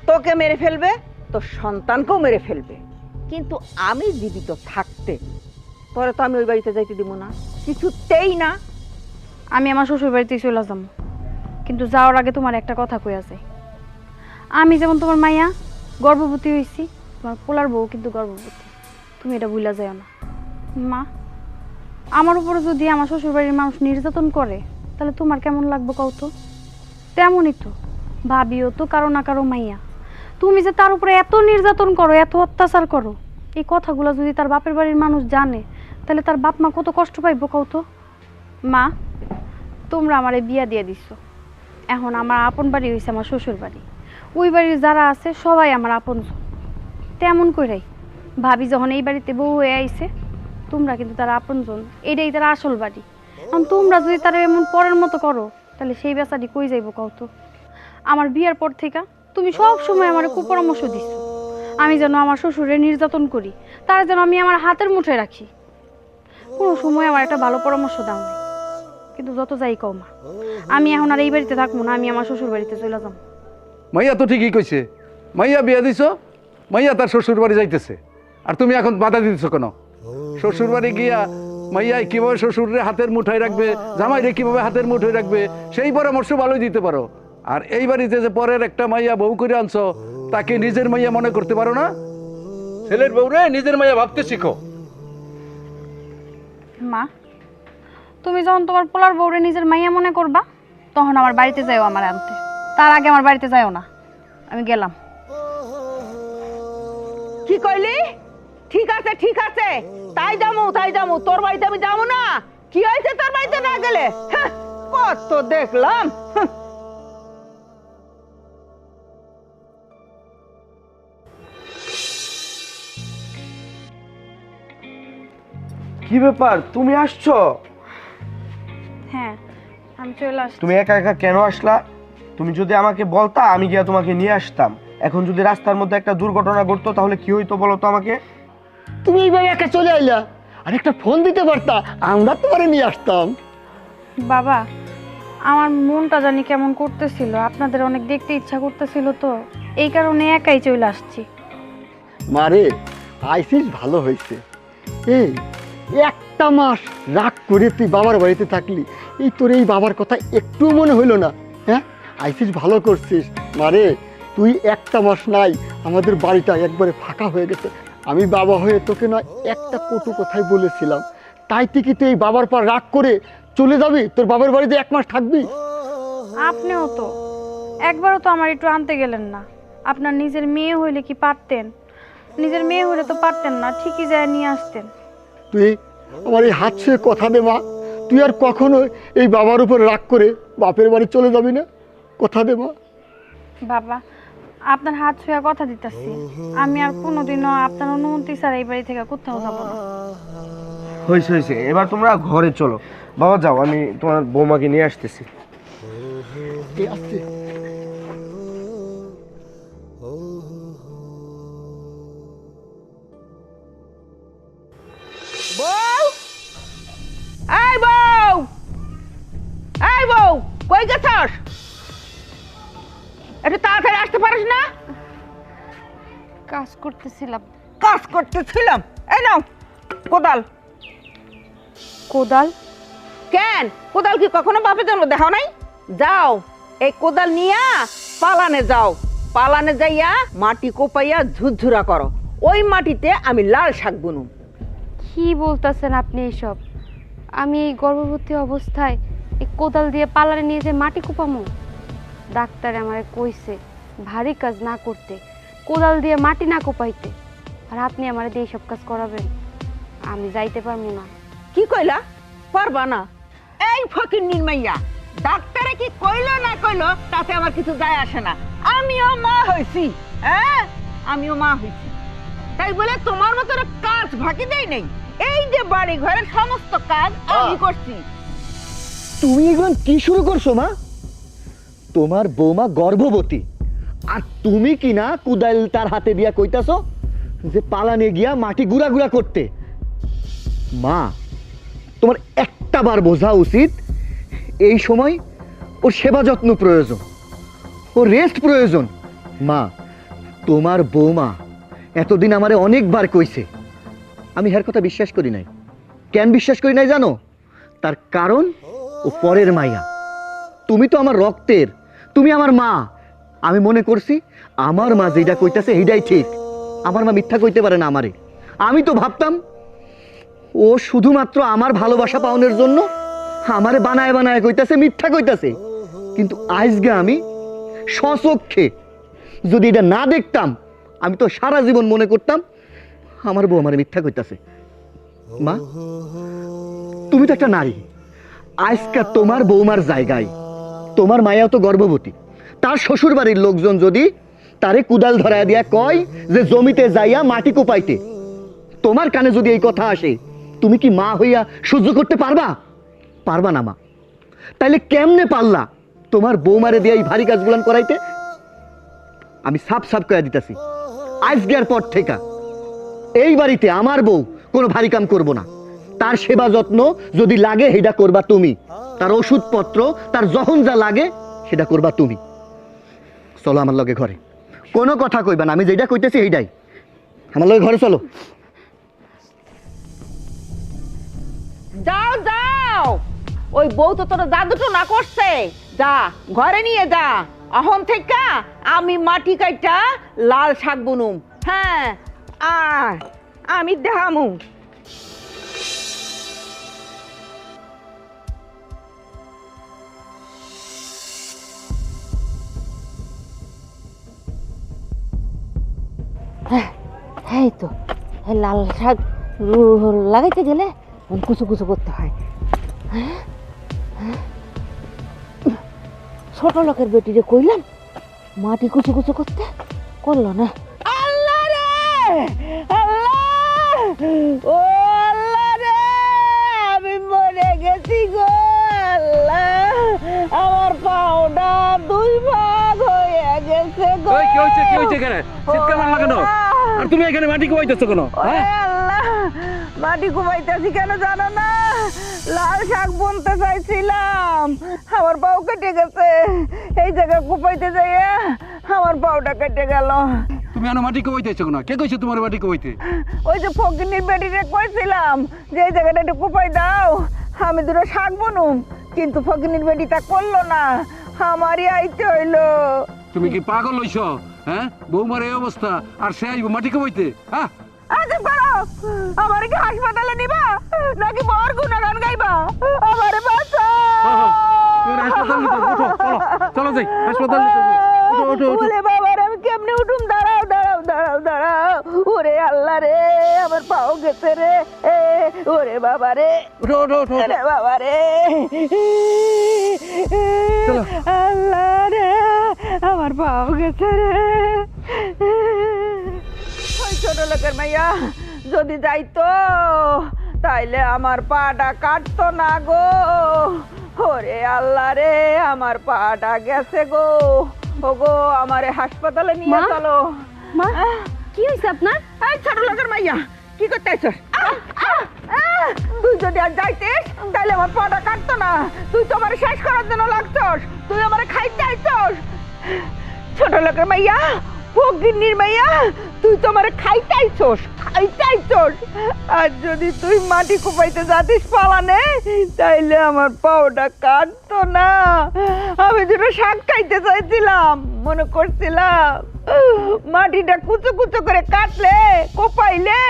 তোকে মেরে ফেলবে, তোর সন্তানকেও মেরে ফেলবে। কিন্তু আমি জীবিত থাকতে তোরে তো আমি ওই বাড়িতে যাইতে দিব না, কিছুতেই না। আমি আমার শ্বশুর বাড়িতে চলে যাবো, কিন্তু যাওয়ার আগে তোমার একটা কথা কই আছে। আমি যেমন তোমার মাইয়া গর্ভবতী হয়েছি, তোমার পোলার বউ কিন্তু গর্ভবতী, তুমি এটা ভুলা যাও না। মা, আমার উপরে যদি আমার শ্বশুর বাড়ির মানুষ নির্যাতন করে তাহলে তোমার কেমন লাগবে কও তো? তেমনই তো ভাবিও তো কারো না কারো মাইয়া। তুমি যে তার উপরে এত নির্যাতন করো, এত অত্যাচার করো, এই কথাগুলো যদি তার বাপের বাড়ির মানুষ জানে তাহলে তার বাপ মা কত কষ্ট পাইব কও তো? মা, তোমরা আমারে বিয়া দিয়ে দিছো, এখন আমার আপন বাড়ি হয়েছে আমার শ্বশুর বাড়ি। ওই বাড়ির যারা আছে সবাই আমার আপন। তেমন করেই ভাবি যখন এই বাড়িতে বউ হয়ে আইছে, তোমরা কিন্তু তার আপনজন, এটাই তার আসল বাড়ি। এখন তোমরা যদি তারা এমন পরের মতো করো তাহলে সেই বেচাটি কই যাইব কও তো? আমার বিয়ের পর থেকে তুমি সব সময় আমার কুপরামর্শ দিচ্ছ আমি যেন আমার শ্বশুরের নির্যাতন করি, তার যেন আমি আমার হাতের মুঠে রাখি। কোনো সময় আমার একটা ভালো পরামর্শ দাও নাই। কিন্তু যত যাই কও মা, আমি এখন আর এই বাড়িতে থাকবো না, আমি আমার শ্বশুর বাড়িতে চলে যাবো। মাইয়া তো ঠিকই কইছে, মাইয়া বিয়া দিছ, মাইয়া তার শ্বশুর বাড়ি যাইতেছে, আর তুমি এখন বাধা দিতেছ কেন? শ্বশুর বাড়ি গিয়া মাইয়াই কিভাবে শ্বশুরের হাতের মুঠায় রাখবে, জামাইরে কিভাবে হাতের মুঠোয় রাখবে, সেই পরামর্শ ভালোই দিতে পারো। আর এই বাড়িতে যে পরের একটা মাইয়া বউ করে আনছো, তাকে নিজের মাইয়া মনে করতে পারো না? ছেলের বউরে নিজের মাইয়া ভাবতে শিখো। মা, তুমি যখন তোমার পোলার বউরে নিজের মাইয়া মনে করবা তখন আমার বাড়িতে যাও আমার আনতে, তার আগে আমার বাড়িতে যাও না। আমি গেলাম। কি কইলি? ঠিক আছে ঠিক আছে, তাই যামু, তোর বাড়িতে আমি যাবো না। কি হয়েছে তোর বাড়িতে না গেলে? হ্যাঁ, কত দেখলাম। কি ব্যাপার, তুমি আসছো? হ্যাঁ, আমি চলে আসছি। তুমি একা একা কেন আসলা? তুমি যদি আমাকে বলতা আমি গিয়া তোমাকে নিয়ে আসতাম। এখন যদি রাস্তার মধ্যে একটা দুর্ঘটনা ঘটতো তাহলে কি হইতো বলো তো আমাকে? তুমি এইভাবে একা চলে আইলা, আর একটা ফোন দিতে পারতা, আমরা তোমারে নিয়ে আসতাম। বাবা, আমার মনটা জানি কেমন করতেছিল, আপনাদের অনেক দেখতে ইচ্ছা করতেছিল, তো এই কারণে একাই চলে আসছি। মারে, আইসিস ভালো হয়েছে। এই একটা মাস রাগ করে তুই বাবার বাড়িতে থাকলি, এই তোর এই বাবার কথা একটু মনে হইলো না? হ্যাঁ, আইসিস ভালো করছিস। মারে, তুই একটা মাস নাই, আমাদের বাড়িটা একবারে ফাঁকা হয়ে গেছে। আমি বাবা হয়ে তোকে না একটা কটু কথাই বলেছিলাম, তাই থেকে তুই এই বাবার পর রাগ করে চলে যাবি, তোর বাবার বাড়িতে এক মাস থাকবি? আপনিও তো একবারও তো আমার একটু আনতে গেলেন না। আপনার নিজের মেয়ে হইলে কি পারতেন? নিজের মেয়ে হইলে তো পারতেন না, ঠিকই যায় নিয়ে আসতেন। তুই আমার এই হাত ছুঁয়ে কথা দে মা, তুই আর কখনো এই বাবার উপর রাগ করে বাপের বাড়ি চলে যাবি না, কথা দে মা। বাবা, আপনার হাত ছুঁয়া কথা দিতেছি, আমি আর কোনোদিনও আপনার অনুমতি ছাড়া এই বাড়ি থেকে কোথাও যাব না। হয়েছে হয়েছে, এবার তোমরা ঘরে চলো। বাবা যাও, আমি তোমার বৌমাকে নিয়ে আসতেছি। এই আসছে। বউ, এই বউ, এই বউ, কই গেছস? একটু তাড়াতাড়ি আসতে পারিস না? কাজ করতেছিলাম। কাজ করতেছিলাম। এই নাও কোদাল। কোদাল? কেন, কোদাল কি কখনো বাপের জন্য দেখাও নাই? যাও, এই কোদাল নিয়া পালানে যাও। পালানে যাইয়া মাটি কোপাইয়া ঝুরঝুরা করো। ওই মাটিতে আমি লাল শাক বুনুম। কি বলতেছেন আপনি এসব? আমি এই গর্ভবতী অবস্থায় এই কোদাল দিয়ে পালারে নিয়ে যে মাটি কোপামো? ডাক্তার আমারে কইছে ভারী কাজ না করতে, কোদাল দিয়ে মাটি না কোপাইতে। আর আপনি আমারে দিয়ে সব কাজ করাবেন? আমি যাইতে পারবো না। কি কইলা? পারবা না? এই ফকির নির্মাইয়া, ডাক্তারে কি কইলো না কইলো তাতে আমার কিছু যায় আসে না। আমিও মা হইছি, হ্যাঁ আমিও মা হইছি। তাই বলে তোমার মতো কাজ ফাঁকি দেই নাই। এই যে বাড়ি ঘরের সমস্ত কাজ আমি করছি। তুমি এগুলো কি শুরু করছো মা? তোমার বৌমা গর্ভবতী, আর তুমি কি না কুদাল তার হাতে দিয়া কইতাছো যে পালানে গিয়া মাটি গুড়া গুড়া করতে? মা, তোমার একটা বার বোঝা উচিত এই সময় ওর সেবা যত্ন প্রয়োজন, ওর রেস্ট প্রয়োজন। মা, তোমার বৌমা এতদিন আমারে অনেকবার কইছে, আমি হের কথা বিশ্বাস করি নাই। কেন বিশ্বাস করি নাই জানো? তার কারণ ও পরের মাইয়া। তুমি তো আমার রক্তের, তুমি আমার মা। আমি মনে করছি আমার মা যেটা কইতাছে এইটাই ঠিক। আমার মা মিথ্যা কইতে পারে না আমারে। আমি তো ভাবতাম ও শুধুমাত্র আমার ভালোবাসা পাওনের জন্য আমারে বানায় বানায় কইতাছে, মিথ্যা কইতাছে। কিন্তু আজকে আমি স্বচক্ষে যদি এটা না দেখতাম, আমি তো সারা জীবন মনে করতাম আমার বউ আমারে মিথ্যা কইতাছে। মা, তুমি তো একটা নারী। আজকে তোমার বৌমার জায়গায় তোমার মায়াও তো গর্ভবতী। তার শ্বশুর বাড়ির লোকজন যদি তারে কুদাল ধরায় দিয়া কয় যে জমিতে যাইয়া মাটি কোপাইতে, তোমার কানে যদি এই কথা আসে, তুমি কি মা হইয়া সহ্য করতে পারবা? পারবা না মা। তাইলে কেমনে পারলা তোমার বৌমারে দিয়ে এই ভারী কাজগুলান করাইতে? আমি সাপ সাপ কয়া দিতেছি, আজকের পর থেকে এই বাড়িতে আমার বউ কোনো ভারী কাম করবো না। তার সেবা যত্ন যদি লাগে সেটা করবা তুমি, তার ওষুধপত্র তার যখন যা লাগে সেটা করবা তুমি। চলো আমার লগে ঘরে, কোনো কথা কইবা না, আমি যেটা কইতেছি সেইটাই। আমার লগে ঘরে চলো। যাও যাও, ওই বউ তো তোর জাদুটো না করছে। যা ঘরে নিয়ে যা। এখন থেকে আমি মাটি কাইটা লাল শাক বুনুম। হ্যাঁ, আর আমি দেখামু। এই তো লাল শাক লাগাইতে গেলে কুচু কুচু করতে হয়। ছোট লোকের বেটিরে কইলাম মাটি কুচু কুচু করতে, করলো না। আল্লাহ রে, আল্লাহ, ও আল্লাহ রে, আমি মরে গেছি গো আল্লাহ। আমার পাওটা দুই ভাগ হয়ে গেছে গো। ওই কি হইছে, কি হইছে এখানে? চিৎকার মারলা কেন? আর তুমি এখানে মাটি কোপাইতেছো কেন? হ্যাঁ, আল্লাহ, মাটি কুমাইতেছি কেন জানো না? লাল শাক বুনতে চাইছিলাম, আমার পাও কেটে গেছে। এই জায়গায় কুপাইতে যাইয়া আমার পাওটা কেটে গেল। তুমি এখানে মাটি কোপাইতেছো কেন? কে কইছে তোমার মাটি কোপাইতে? ওই যে ফকিনীর বেটিরে কইছিলাম যে এই জায়গাটা একটু কুপাই দাও, আমি দুটো শাক বুনুম, কিন্তু ফকিনীর বেটি তা করলো না, আমারই আইতে হইলো। তুমি কি পাগল হইছো? হ্যাঁ, বৌমার এই অবস্থা আর সে আইব মাটি কোপাইতে? হ্যাঁ, আচ্ছা করো, আমার কি হাসপাতালে নিবা নাকি বর গুণগান গাইবা? আমারে বাঁচাও। তুমি হাসপাতাল নিতে উঠো, চলো চলো যাই হাসপাতাল নিতে। উঠো উঠো উঠো। ওরে বাবার, আমি কেমনে উঠুম? দাঁড়াও দাঁড়াও দাঁড়াও দাঁড়াও। ওরে আল্লাহ রে, আমার পাও গেছে রে। ওরে বাবা রে, উঠো উঠো উঠো। ওরে বাবা রে, চলো। আল্লাহ রে, আমার আমার পাও গেছে রে। ওই ছোট লোকের মাইয়া যদি যাইতো তাইলে আমার পাটা কাটতো না গো। ওরে আল্লাহ রে, আমার পাটা গেছে গো। ও গো, আমারে হাসপাতালে নিয়ে মা? চলো। মা কি হয়েছে আপনার? এই ছোট লোকের মাইয়া, কি করতে আইছস? তুই যদি আর যাইতিস তাহলে আমার পাটা কাটতো না। তুই তো আমার শেষ করার জন্য লাগছস, তুই আমারে খাইতে আইছস। ছোট লোকের মাইয়া, ফকিন্নির মাইয়া, তুই তো আমারে খাইতে আইছস, খাইতে আইছস। আর যদি তুই মাটি কুপাইতে যাতিস পালানে, তাইলে আমার পাওটা কাটতো না। আমি দুটো শাক খাইতে চাইছিলাম, মনে করছিলাম মাটিটা কুচো কুচো করে কাটলে কোপাইলে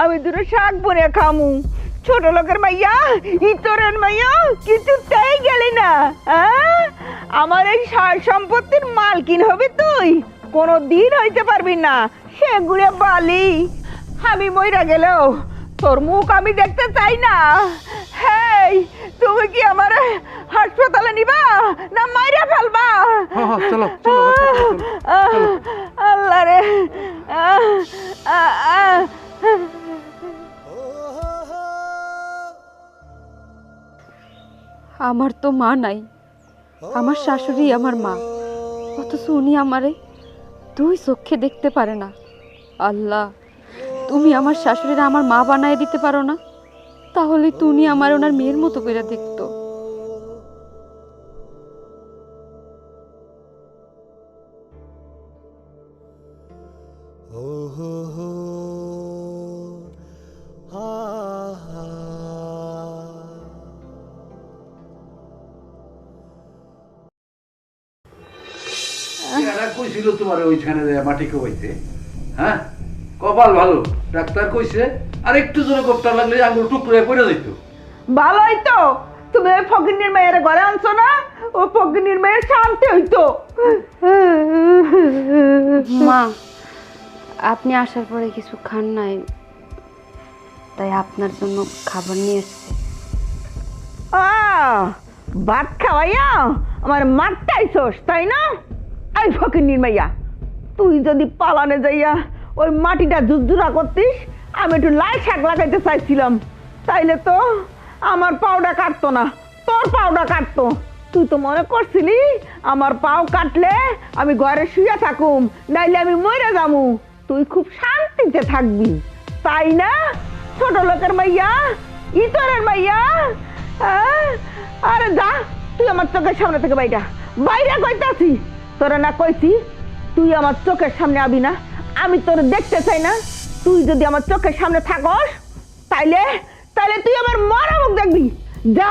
আমি দুটো শাক বনে খামু। ছোট লোকের মাইয়া, ইতরের মাইয়া, কিছুতেই গেলি না। আমার এই সার সম্পত্তির মালকিন হবে তুই, কোনো দিন হইতে পারবি না। সেগুলো বালি, আমি মইরা গেলেও তোর মুখ আমি দেখতে চাই না। হেই, তুমি কি আমার হাসপাতালে নিবা না মাইরা ফেলবা? চলো চলো আল্লাহ রে। আমার তো মা নাই, আমার শাশুড়ি আমার মা, অথচ উনি আমারে দুই চোখে দেখতে পারে না। আল্লাহ, তুমি আমার শাশুড়িরা আমার মা বানায় দিতে পারো না? তাহলে তুমি আমার ওনার মেয়ের মতো করে দেখতো। এরা কইছিল তোমার ওইখানে মাটি কোবাইতে? হ্যাঁ, কপাল ভালো, ডাক্তার কইছে আর একটু জোরে কোপটা লাগলে আঙুল টুকরো হয়ে পড়ে যেত। ভালোই তো, তুমি ওই ফকিন্নির মেয়ের ঘরে আনছো না, ও ফকিন্নির মেয়ের শান্তি হইতো। মা, আপনি আসার পরে কিছু খান নাই, তাই আপনার জন্য খাবার নিয়ে এসেছি। ভাত খাওয়াইয়া আমার মারটাইছস, তাই না? এই ফকিন্নির মাইয়া, তুই যদি পালানে যাইয়া ওই মাটিটা ঝুরঝুরা করতিস, আমি একটু লাল শাক লাগাইতে চাইছিলাম, তাইলে তো আমার পাউডা কাটতো না, তোর পাউডা কাটতো। তুই তো মনে করছিলি আমার পাও কাটলে আমি ঘরে শুয়ে থাকুম, নাইলে আমি মরে যামু, তুই খুব শান্তিতে থাকবি, তাই না? ছোট লোকের মাইয়া, ইতরের মাইয়া। আরে যা, তুই আমার চোখের সামনে থেকে বাইরা বাইরে কইতাছি। তোরা না কইছি তুই আমার চোখের সামনে আবি না, আমি তোর দেখতে চাই না। তুই যদি আমার চোখের সামনে থাকস তাইলে তাইলে তুই আমার মরা মুখ দেখবি। যা,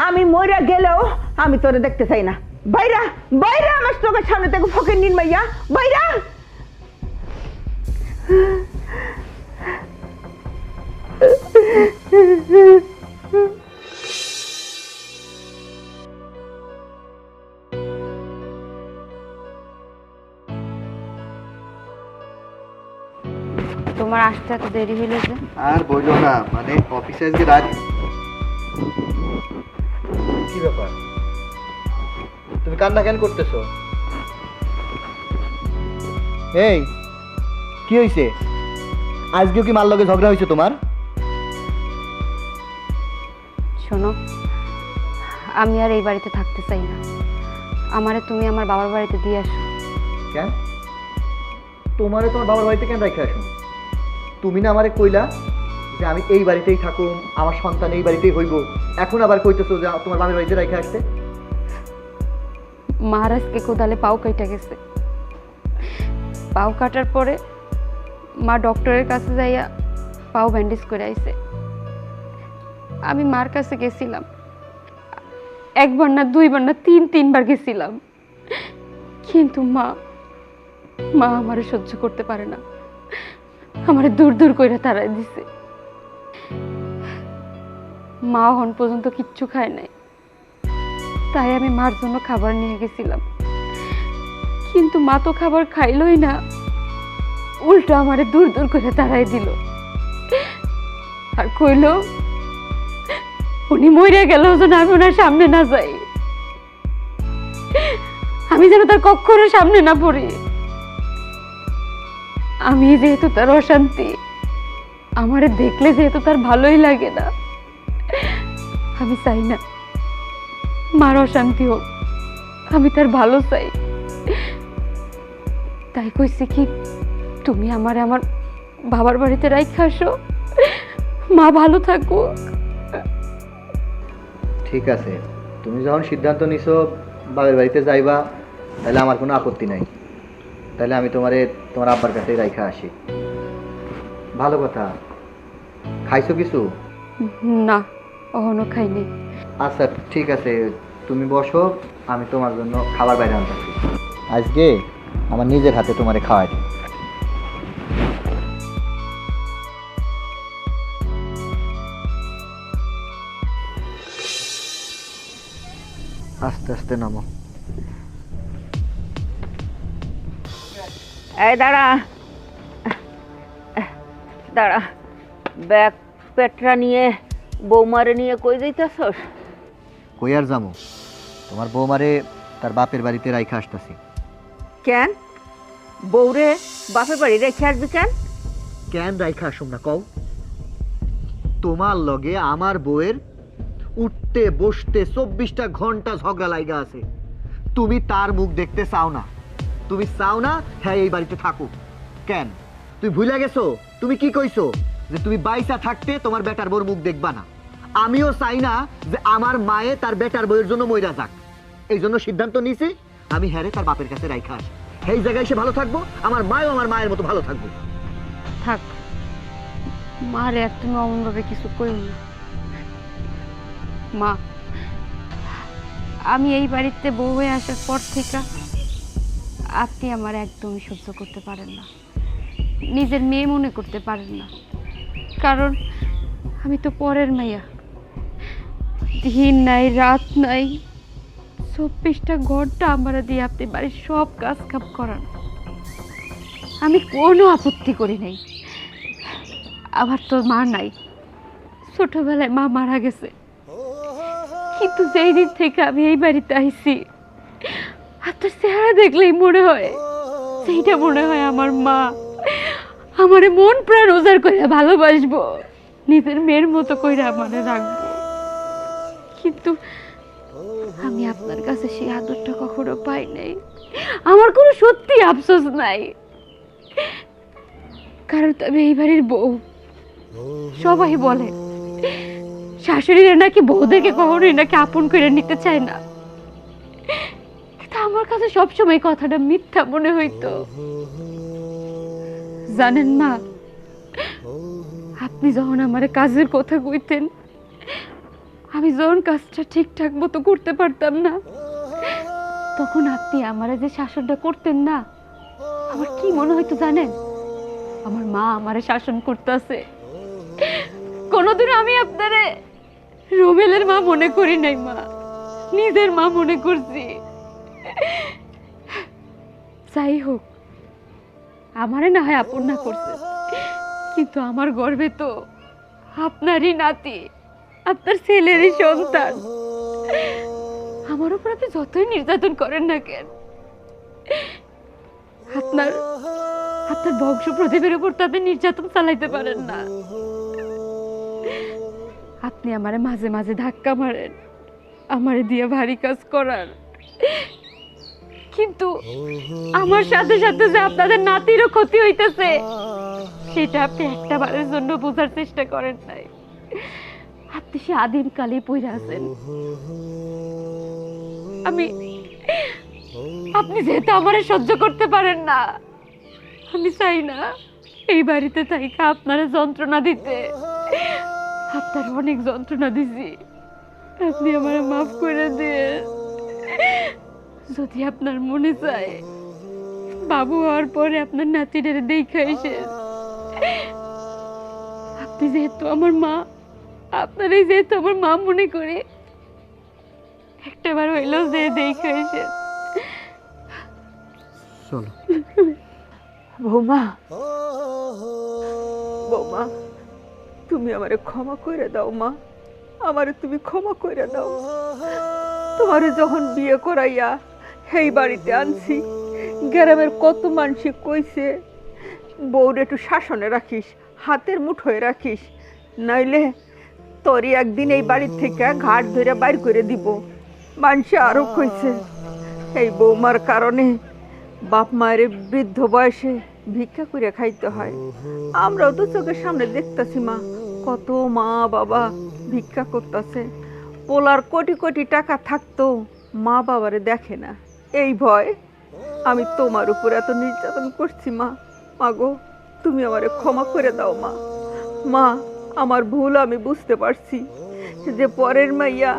আমি মরে গেলেও আমি তোরে দেখতে চাই না। বাইরা বাইরা আমার চোখের সামনে থেকে ফকিন্নির মাইয়া, বাইরা। তোমার আসতে এত দেরি হইল যে? আর বইলো না, মানে অফিসে আজকে রাত। কি ব্যাপার, তুমি কান্না কেন করতেছো? এই কি হয়েছে? আজকেও কি মার লগে ঝগড়া হয়েছে তোমার? শোনো, আমি আর এই বাড়িতে থাকতে চাই না, আমারে তুমি আমার বাবার বাড়িতে দিয়ে আসো। কেন? তোমারে তোমার বাবার বাড়িতে কেন রেখে আসো? তুমি না আমারে কইলা যে আমি এই বাড়িতেই থাকুম, আমার সন্তান এই বাড়িতেই হইব, এখন আবার কইতেছো যে তোমার বাবার বাড়িতে রেখে আসতে? মহারাজকে কোদালে পাও কেটে গেছে, পাও কাটার পরে মা ডক্টরের কাছে যাইয়া পাও ব্যান্ডেজ করে আইছে। আমি মার কাছে গেছিলাম, একবার না দুইবার না তিনবার গেছিলাম, কিন্তু মা আমারে সহ্য করতে পারে না, আমারে দূর দূর করে তাড়াই দিছে। মা হন পর্যন্ত কিচ্ছু খায় নাই, তাই আমি মার জন্য খাবার নিয়ে গেছিলাম, কিন্তু মা তো খাবার খাইলই না, উল্টো আমারে দূর দূর করে তাড়াই দিল, আর কইল উনি মরে গেল যেন আমি ওনার সামনে না যাই। আমি যেন তার কখনো সামনে না পড়ি। আমি যেহেতু তার অশান্তি, আমারে দেখলে যেহেতু তার ভালোই লাগে না, আমি চাই না মার অশান্তি হোক, আমি তার ভালো চাই। তাই কইছি কি, তুমি আমার বাবার বাড়িতে রাইখা আসো, মা ভালো থাকুক। ঠিক আছে, তুমি যখন সিদ্ধান্ত নিছো বাবার বাড়িতে যাইবা, তাহলে আমার কোনো আপত্তি নাই। তাহলে আমি তোমার আব্বার কাছেই রাইখা আসি। ভালো কথা। খাইছো কিছু? না, অহনো খাইনি। আচ্ছা ঠিক আছে, তুমি বসো, আমি তোমার জন্য খাবার বাইরে আনতেছি। আজকে আমার নিজের হাতে তোমারে খাওয়াই দিই। আস্তে আস্তে নামো। এই দাঁড়া দাঁড়া, ব্যাগ পেটরা নিয়ে বৌমারে নিয়ে কই যাইতাছস? কই আর যামো, তোমার বৌমারে তার বাপের বাড়িতে রাইখা আসতেছি। কেন বউরে বাপের বাড়ি রেখে আসবি কেন? কেন রাইখা আসুম না কও? তোমার লগে আমার বউয়ের উঠতে বসতে 24টা ঘন্টা ঝগড়া লাইগা আছে। তুমি তার মুখ দেখতে চাও না, তুমি চাও না হ্যাঁ এই বাড়িতে থাকুক। কেন তুই ভুলে গেছো? তুমি কি কইছো যে তুমি বাইসা থাকতে তোমার বেটার বউর মুখ দেখবা না? আমিও চাই না যে আমার মায়ে তার বেটার বউয়ের জন্য মইরা যাক। এই জন্য সিদ্ধান্ত নিছি আমি হ্যারে তার বাপের কাছে রাইখা আসি। এই জায়গায় সে ভালো থাকবো, আমার মাও আমার মায়ের মতো ভালো থাকবো। থাক, মারে আর তুমি অমনভাবে কিছু কইও না। মা, আমি এই বাড়িতে বউ হয়ে আসার পর থেকে আপনি আমার একদমই সহ্য করতে পারেন না, নিজের মেয়ে মনে করতে পারেন না। কারণ আমি তো পরের মাইয়া, দিন নাই রাত নাই 24টা ঘন্টা আমার দিয়ে আপনি বাড়ির সব কাজ কাম করান। আমি কোনো আপত্তি করি নাই। আবার তোর মা নাই, ছোটবেলায় মা মারা গেছে, কিন্তু যেই দিন থেকে আমি এই বাড়িতে আইছি আর তোর চেহারা দেখলেই মনে হয় সেইটা মনে হয় আমার মা আমারে মন প্রাণ উজাড় করে ভালোবাসবো, নিজের মেয়ের মতো করে আমারে রাখবো। কিন্তু আমি আপনার কাছে সেই আদরটা কখনো পাই নাই। আমার কোনো সত্যি আফসোস নাই, কারণ আমি এই বাড়ির বউ। সবাই বলে শাশুড়িরা নাকি বউদেরকে কখনোই নাকি আপন করে নিতে চায় না, কিন্তু আমার কাছে সবসময় কথাটা মিথ্যা মনে হইতো। জানেন না, আপনি যখন আমার কাজের কথা কইতেন, আমি যখন কাজটা ঠিকঠাক মতো করতে পারতাম না, তখন আপনি আমারে যে শাসনটা করতেন না, আমার কি মনে হইতো জানেন? আমার মা আমারে শাসন করতেছে। কোনোদিন আমি আপনারে রোমেলের মা মনে করি নাই মা, নিজের মা মনে করছি। যাই হোক, আমারে না হয় আপন না করছে, কিন্তু আমার গর্বে তো আপনারই নাতি, আপনার ছেলেরই সন্তান। আমার উপর আপনি যতই নির্যাতন করেন না কেন, আপনার বংশ প্রদীপের উপর তো আপনি নির্যাতন চালাইতে পারেন না। আপনি আমারে মাঝে মাঝে ধাক্কা মারেন, আমারে দিয়ে ভারী কাজ করার, কিন্তু আমার সাথে সাথে যে আপনাদের নাতিরও ক্ষতি হইতেছে সেটা আপনি একটা বারের জন্য বোঝার চেষ্টা করেন নাই। আপনি সে আদিম কালে পইরা আছেন। আপনি যেহেতু আমারে সহ্য করতে পারেন না, আমি চাই না এই বাড়িতে থাইকা আপনারা যন্ত্রণা দিতে। আপনার অনেক যন্ত্রণা দিছি, আপনি আমারে মাফ করে দিয়ে। যদি আপনার মনে চায় বাবু হওয়ার পরে আপনার নাতিটারে দেখে এসেন। আপনি যেহেতু আমার মা, আপনারই যেহেতু আমার মা মনে করে একটাবার হইলো যে দেখে এসেন। চলো। বৌমা, বৌমা, তুমি আমারে ক্ষমা করে দাও মা, আমারে তুমি ক্ষমা করে দাও। তোমারে যখন বিয়ে করাইয়া এই বাড়িতে আনছি, গ্রামের কত মানুষে কইছে বউর একটু শাসনে রাখিস, হাতের মুঠোয় রাখিস, নইলে তোরই একদিন এই বাড়ির থেকে ঘাট ধরে বাইর করে দিব। মানুষে আরো কইছে এই বৌমার কারণে বাপ মায়ের বৃদ্ধ বয়সে ভিক্ষা করে খাইতে হয়। আমরাও তো চোখের সামনে দেখতেছি মা, কত মা বাবা ভিক্ষা করতেছে। পোলার কোটি কোটি টাকা থাকতো মা বাবারে দেখে না, এই ভয় আমি তোমার উপর এত নির্যাতন করছি মা। মাগো, তুমি আমারে ক্ষমা করে দাও মা। মা, আমার ভুল আমি বুঝতে পারছি, যে পরের মাইয়া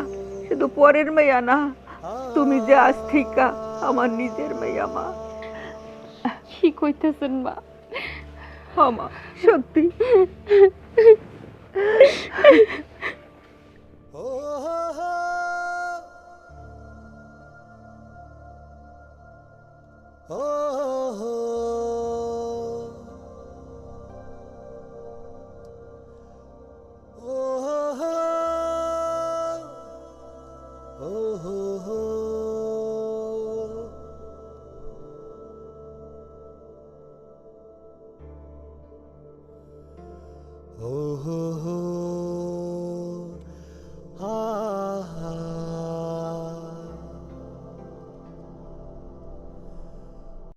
শুধু পরের মাইয়া না, তুমি যে আজ থেকে আমার নিজের মাইয়া মা। কি কইতেছেন মা? হ্যাঁ মা, সত্যি। Oh